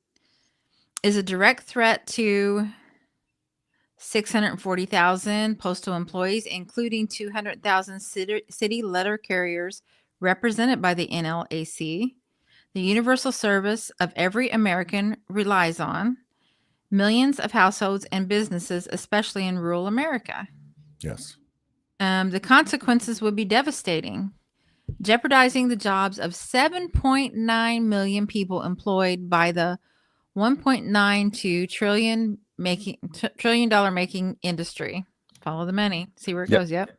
is a direct threat to 640,000 postal employees, including 200,000 city letter carriers represented by the NLAC, the universal service of every American relies on, millions of households and businesses, especially in rural America. Yes. The consequences would be devastating, jeopardizing the jobs of 7.9 million people employed by the $1.92 trillion making industry. Follow the money. See where it goes. Yep.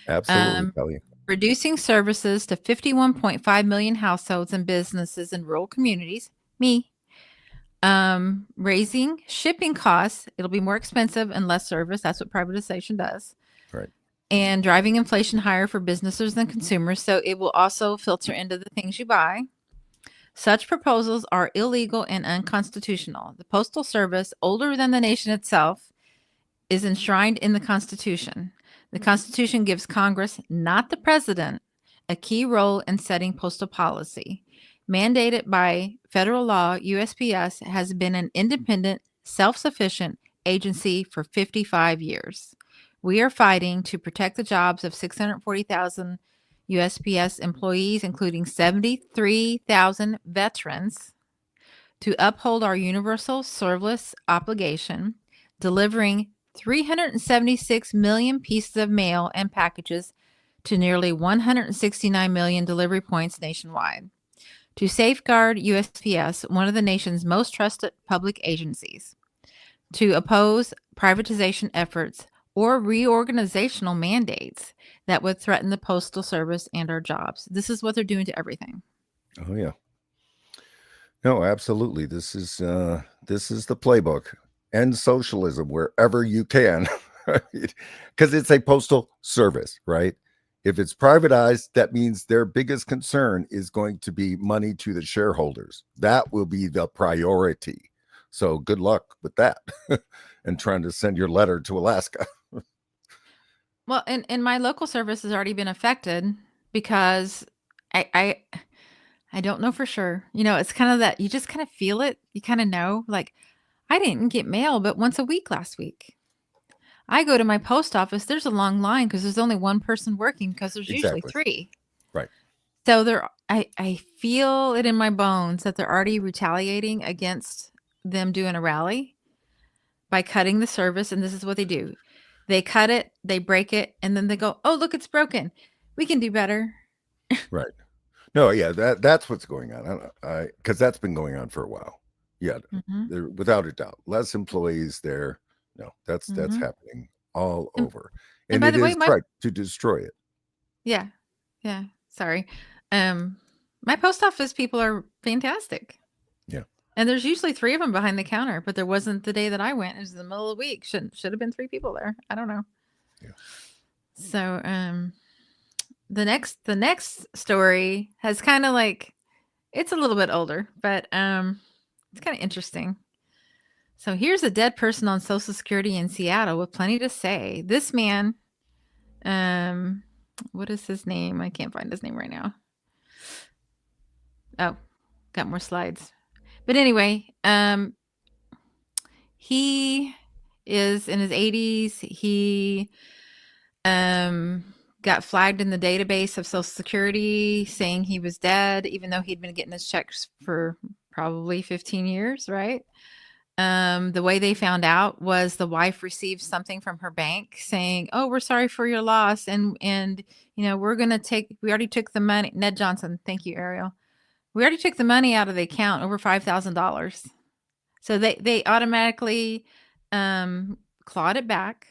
Absolutely. Kelly. Reducing services to 51.5 million households and businesses in rural communities. Me. Raising shipping costs. It'll be more expensive and less service. That's what privatization does. Right. And driving inflation higher for businesses and consumers. So it will also filter into the things you buy. Such proposals are illegal and unconstitutional. The Postal Service, older than the nation itself, is enshrined in the Constitution. The Constitution gives Congress, not the president, a key role in setting postal policy. Mandated by federal law, USPS has been an independent, self-sufficient agency for 55 years. We are fighting to protect the jobs of 640,000 USPS employees, including 73,000 veterans, to uphold our universal service obligation, delivering 376 million pieces of mail and packages to nearly 169 million delivery points nationwide. To safeguard USPS, one of the nation's most trusted public agencies. To oppose privatization efforts or reorganizational mandates that would threaten the Postal Service and our jobs. This is what they're doing to everything. Oh yeah. No, absolutely. This is the playbook. End socialism wherever you can, because it's a postal service, right? If it's privatized, that means their biggest concern is going to be money to the shareholders. That will be the priority. So good luck with that, and trying to send your letter to Alaska. Well, and my local service has already been affected because I don't know for sure. You know, it's kind of that you just kind of feel it. You kind of know, like, I didn't get mail but once a week last week. I go to my post office, there's a long line because there's only one person working because there's usually Exactly. 3. Right. So I feel it in my bones that they're already retaliating against them doing a rally by cutting the service. And this is what they do. They cut it, they break it, and then they go, oh, look, it's broken. We can do better. Right. No, yeah, that's what's going on. Because that's been going on for a while. Yeah, there, without a doubt, less employees there. No, that's happening all over, and and by it the way, is tried to destroy it. Yeah. Sorry. My post office people are fantastic. Yeah. And there's usually 3 of them behind the counter, but there wasn't the day that I went. It was the middle of the week. Should have been 3 people there. I don't know. Yeah. So the next story has kind of like, it's a little bit older, but it's kind of interesting. So here's a dead person on Social Security in Seattle with plenty to say. This man, what is his name? I can't find his name right now. Oh, got more slides. But anyway, he is in his 80s. He got flagged in the database of Social Security saying he was dead, even though he'd been getting his checks for probably 15 years, right? The way they found out was the wife received something from her bank saying, oh, we're sorry for your loss. And you know, we already took the money. Ned Johnson. Thank you, Ariel. We already took the money out of the account, over $5,000. So they automatically clawed it back,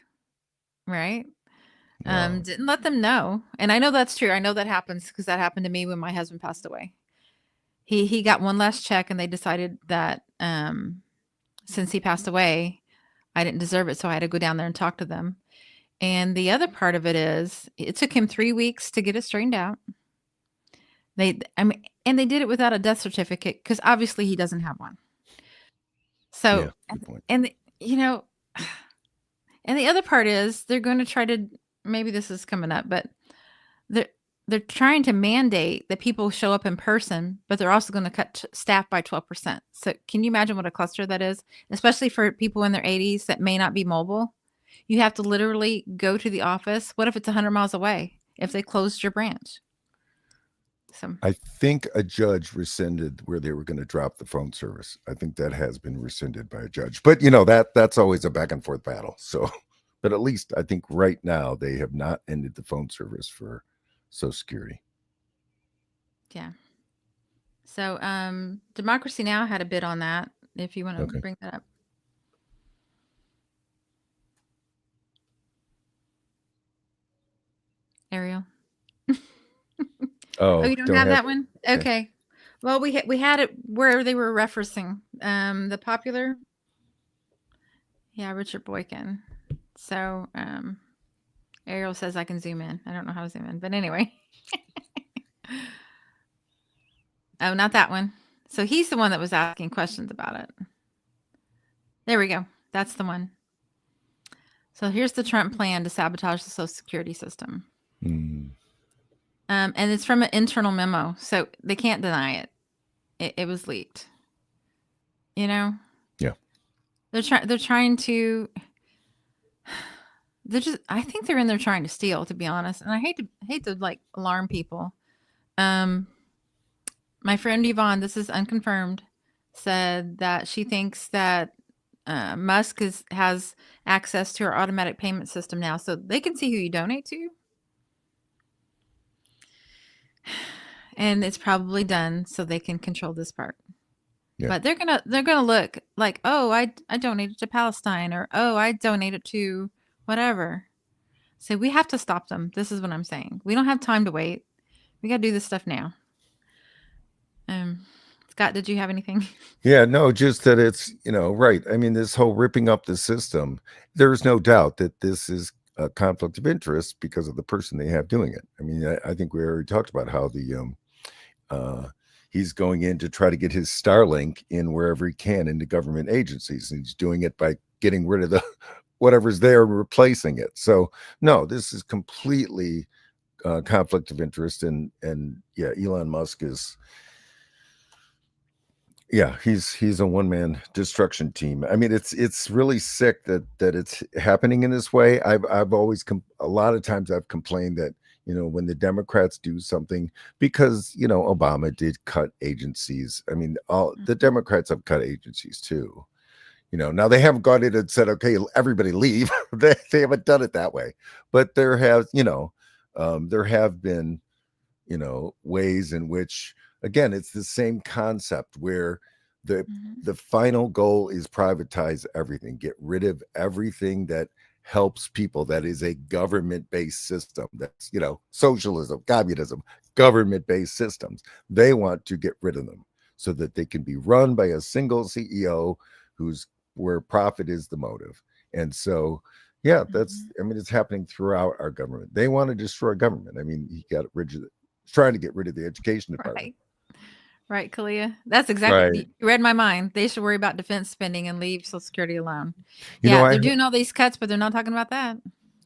right? Wow. Didn't let them know. And I know that's true. I know that happens because that happened to me when my husband passed away. He got one last check and they decided that since he passed away, I didn't deserve it. So I had to go down there and talk to them. And the other part of it is it took him 3 weeks to get it straightened out. And they did it without a death certificate because obviously he doesn't have one. So, Yeah, good point. and you know, and the other part is they're going to try to, maybe this is coming up, but they're trying to mandate that people show up in person, but they're also going to cut staff by 12%. So can you imagine what a cluster that is, especially for people in their 80s that may not be mobile? You have to literally go to the office. What if it's 100 miles away if they closed your branch? So I think a judge rescinded where they were going to drop the phone service. I think that has been rescinded by a judge. But you know, that's always a back and forth battle. So, but at least I think right now they have not ended the phone service for Social Security. yeah. So Democracy Now! Had a bid on that, if you want to bring that up. Ariel. Oh, you don't have that one? Okay. Well, we had it where they were referencing the popular. Yeah, Richard Boykin. So Ariel says I can zoom in. I don't know how to zoom in, but anyway. Oh, not that one. So he's the one that was asking questions about it. There we go. That's the one. So here's the Trump plan to sabotage the Social Security system. And it's from an internal memo, so they can't deny it. It was leaked. You know? Yeah. They're trying to. I think they're in there trying to steal, to be honest. And I hate to like alarm people. My friend Yvonne, this is unconfirmed, said that she thinks that Musk has access to our automatic payment system now, so they can see who you donate to. And it's probably done so they can control this part. Yeah. But they're gonna look like, oh, I donated to Palestine, or oh, I donated to whatever. So we have to stop them. This is what I'm saying. We don't have time to wait. We got to do this stuff now. Scott, did you have anything? Yeah, no, just that it's, right. I mean, this whole ripping up the system, there's no doubt that this is a conflict of interest because of the person they have doing it. I mean, I think we already talked about how he's going in to try to get his Starlink in wherever he can into government agencies. And he's doing it by getting rid of the whatever's there and replacing it. So no, this is completely conflict of interest. And yeah, Elon Musk is, yeah, he's a one-man destruction team. I mean, it's really sick that it's happening in this way. I've always a lot of times I've complained that, when the Democrats do something, because Obama did cut agencies. I mean, all the Democrats have cut agencies too. Now they haven't gone in and said, okay, everybody leave. they haven't done it that way, but there have been ways in which, again, it's the same concept where the final goal is privatize everything, get rid of everything that helps people. That is a government-based system. That's, socialism, communism, government-based systems. They want to get rid of them so that they can be run by a single CEO where profit is the motive. And so, yeah, it's happening throughout our government. They want to destroy government. I mean, he got trying to get rid of the education department. Right, Kalia. That's exactly, you read my mind. They should worry about defense spending and leave Social Security alone. They're doing all these cuts, but they're not talking about that.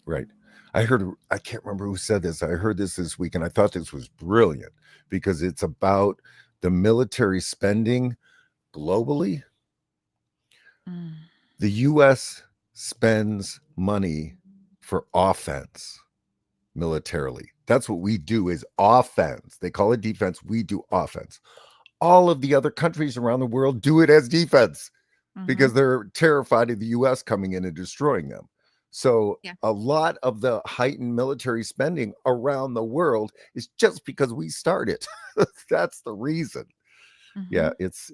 Right. I can't remember who said this. I heard this week, and I thought this was brilliant because it's about the military spending globally. The U.S. spends money for offense militarily. That's what we do, is offense. They call it defense. We do offense. All of the other countries around the world do it as defense because they're terrified of the U.S. coming in and destroying them. So a lot of the heightened military spending around the world is just because we started. That's the reason. Yeah, it's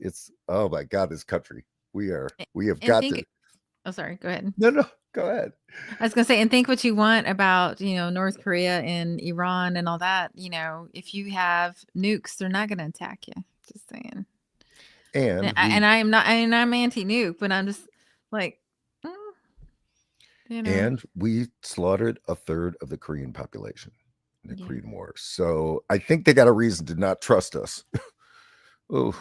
oh my God, this country. We have got to. Oh, sorry. Go ahead. No, go ahead. I was going to say, and think what you want about, North Korea and Iran and all that. If you have nukes, they're not going to attack you. Just saying. And I'm anti-nuke, but I'm just like, And we slaughtered a third of the Korean population in the Korean War. So I think they got a reason to not trust us. Oh.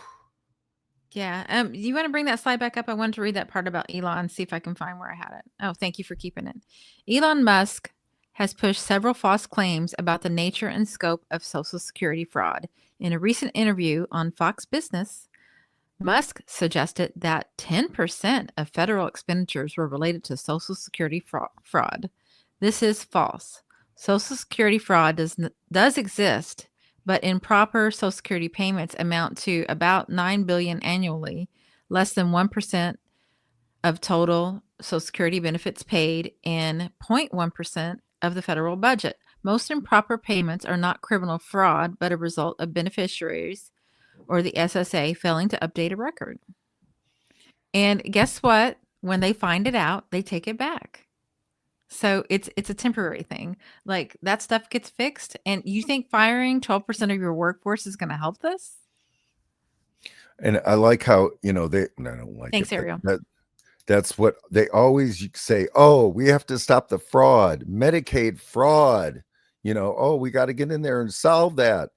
Yeah. You want to bring that slide back up? I wanted to read that part about Elon, see if I can find where I had it. Oh, thank you for keeping it. Elon Musk has pushed several false claims about the nature and scope of Social Security fraud. In a recent interview on Fox Business, Musk suggested that 10% of federal expenditures were related to Social Security fraud. This is false. Social Security fraud does exist, but improper Social Security payments amount to about $9 billion annually, less than 1% of total Social Security benefits paid, and 0.1% of the federal budget. Most improper payments are not criminal fraud, but a result of beneficiaries or the SSA failing to update a record. And guess what? When they find it out, they take it back. So it's a temporary thing. Like, that stuff gets fixed. And you think firing 12% of your workforce is going to help this? And I like how, I don't like Thanks, it. Ariel. That's what they always say. Oh, we have to stop the fraud, Medicaid fraud. Oh, we got to get in there and solve that.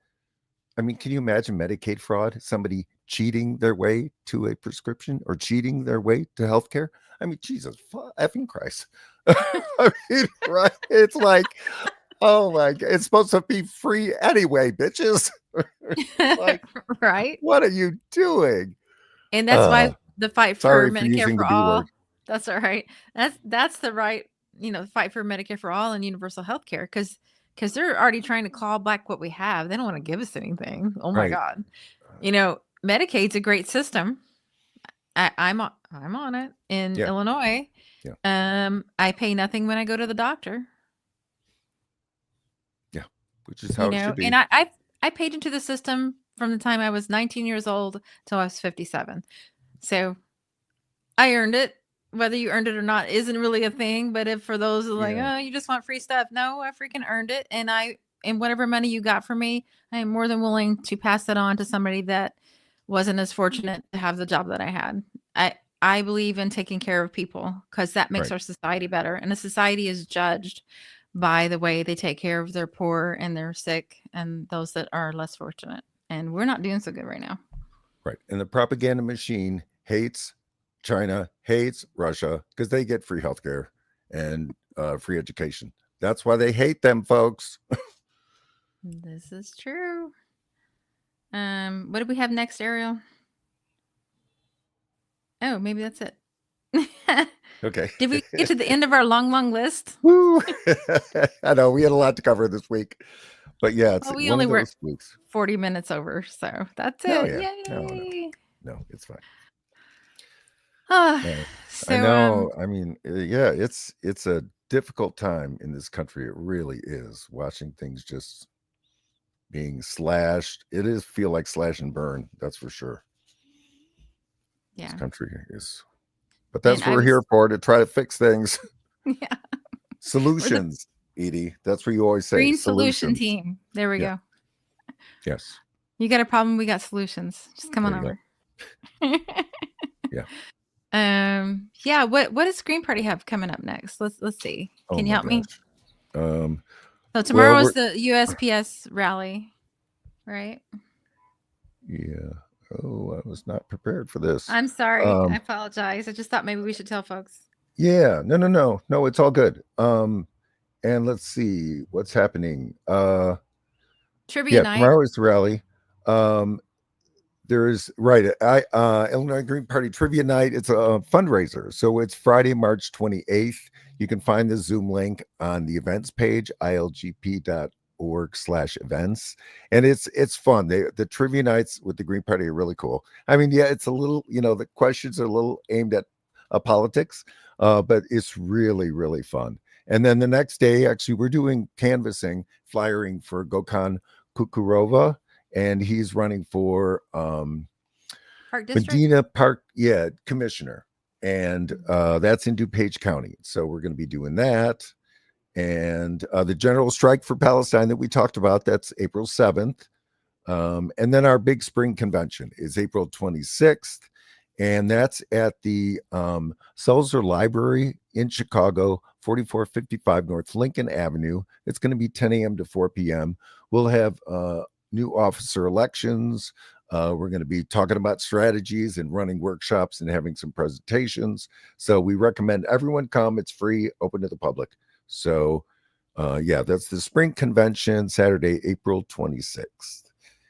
I mean, can you imagine Medicaid fraud? Somebody cheating their way to a prescription or cheating their way to healthcare? I mean, Jesus effing Christ. I mean, right? It's like, oh my God, it's supposed to be free anyway, bitches. Like, right? What are you doing? And that's why the fight for Medicare for all. Word. That's all right. That's the right, fight for Medicare for all and universal health care, because they're already trying to claw back what we have. They don't want to give us anything. Oh my God. Medicaid's a great system. I'm on it in Illinois. Yeah. I pay nothing when I go to the doctor. Yeah, which is how it should be. And I paid into the system from the time I was 19 years old till I was 57. So I earned it. Whether you earned it or not isn't really a thing. But if for those who are like, oh, you just want free stuff. No, I freaking earned it. And whatever money you got from me, I am more than willing to pass that on to somebody that wasn't as fortunate to have the job that I had. I believe in taking care of people because that makes Right. our society better. And a society is judged by the way they take care of their poor and their sick and those that are less fortunate. And we're not doing so good right now. Right. And the propaganda machine hates China, hates Russia because they get free healthcare and free education. That's why they hate them, folks. This is true. What do we have next, Ariel? Oh, maybe that's it. Okay. Did we get to the end of our long list? Woo! I know we had a lot to cover this week, but yeah, it's Well, we one only of were those weeks. 40 minutes over, so that's No, it. yeah. Yay! No, it's fine. Ah, No, so I know. I mean, yeah, it's a difficult time in this country. It really is. Watching things just being slashed. It is feel like slash and burn. That's for sure. yeah. This country is, but that's And what I we're here was, for, to try to fix things. yeah. We're the Solutions, Edie. That's what you always say. green solution Solutions. team. There we Yeah. go. Yes. You got a problem? We got solutions. Just come on There over. Yeah. Yeah. What does Green Party have coming up next? Let's see. Oh Can you my help me? gosh. So tomorrow Well, is the USPS rally, right? yeah. Oh, I was not prepared for this. I'm sorry. I apologize. I just thought maybe we should tell folks. Yeah. No, it's all good. And let's see what's happening. Trivia night. Tomorrow is the rally. There's Illinois Green Party Trivia Night. It's a fundraiser. So it's Friday, March 28th. You can find the Zoom link on the events page, ilgp.org/events. And it's fun. The trivia nights with the Green Party are really cool. I mean, yeah, it's a little, the questions are a little aimed at politics, but it's really, really fun. And then the next day, actually, we're doing canvassing, flyering for Gokhan Kukurova, and he's running for Park District? Medina Park, commissioner. And that's in DuPage County. So we're going to be doing that. And the general strike for Palestine that we talked about, that's April 7th. And then our big spring convention is April 26th. And that's at the Sulzer Library in Chicago, 4455 North Lincoln Avenue. It's going to be 10 a.m. to 4 p.m. We'll have new officer elections. We're going to be talking about strategies and running workshops and having some presentations. So we recommend everyone come. It's free, open to the public. So that's the spring convention, Saturday, April 26th.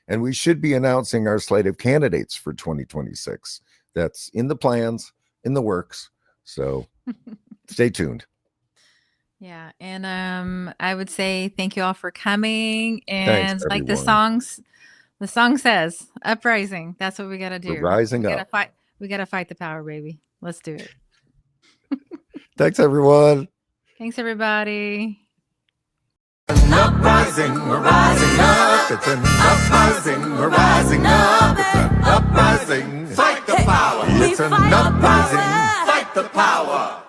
And we should be announcing our slate of candidates for 2026. That's in the plans, in the works. So stay tuned. Yeah. And I would say thank you all for coming. And Thanks, like everyone. the song says, uprising. That's what we got to do. We're rising we gotta up. We got to fight the power, baby. Let's do it. Thanks, everyone. Thanks, everybody. An uprising, we're rising up. It's an uprising, we're rising up. It's an uprising. Fight the power. It's an uprising. Fight the power.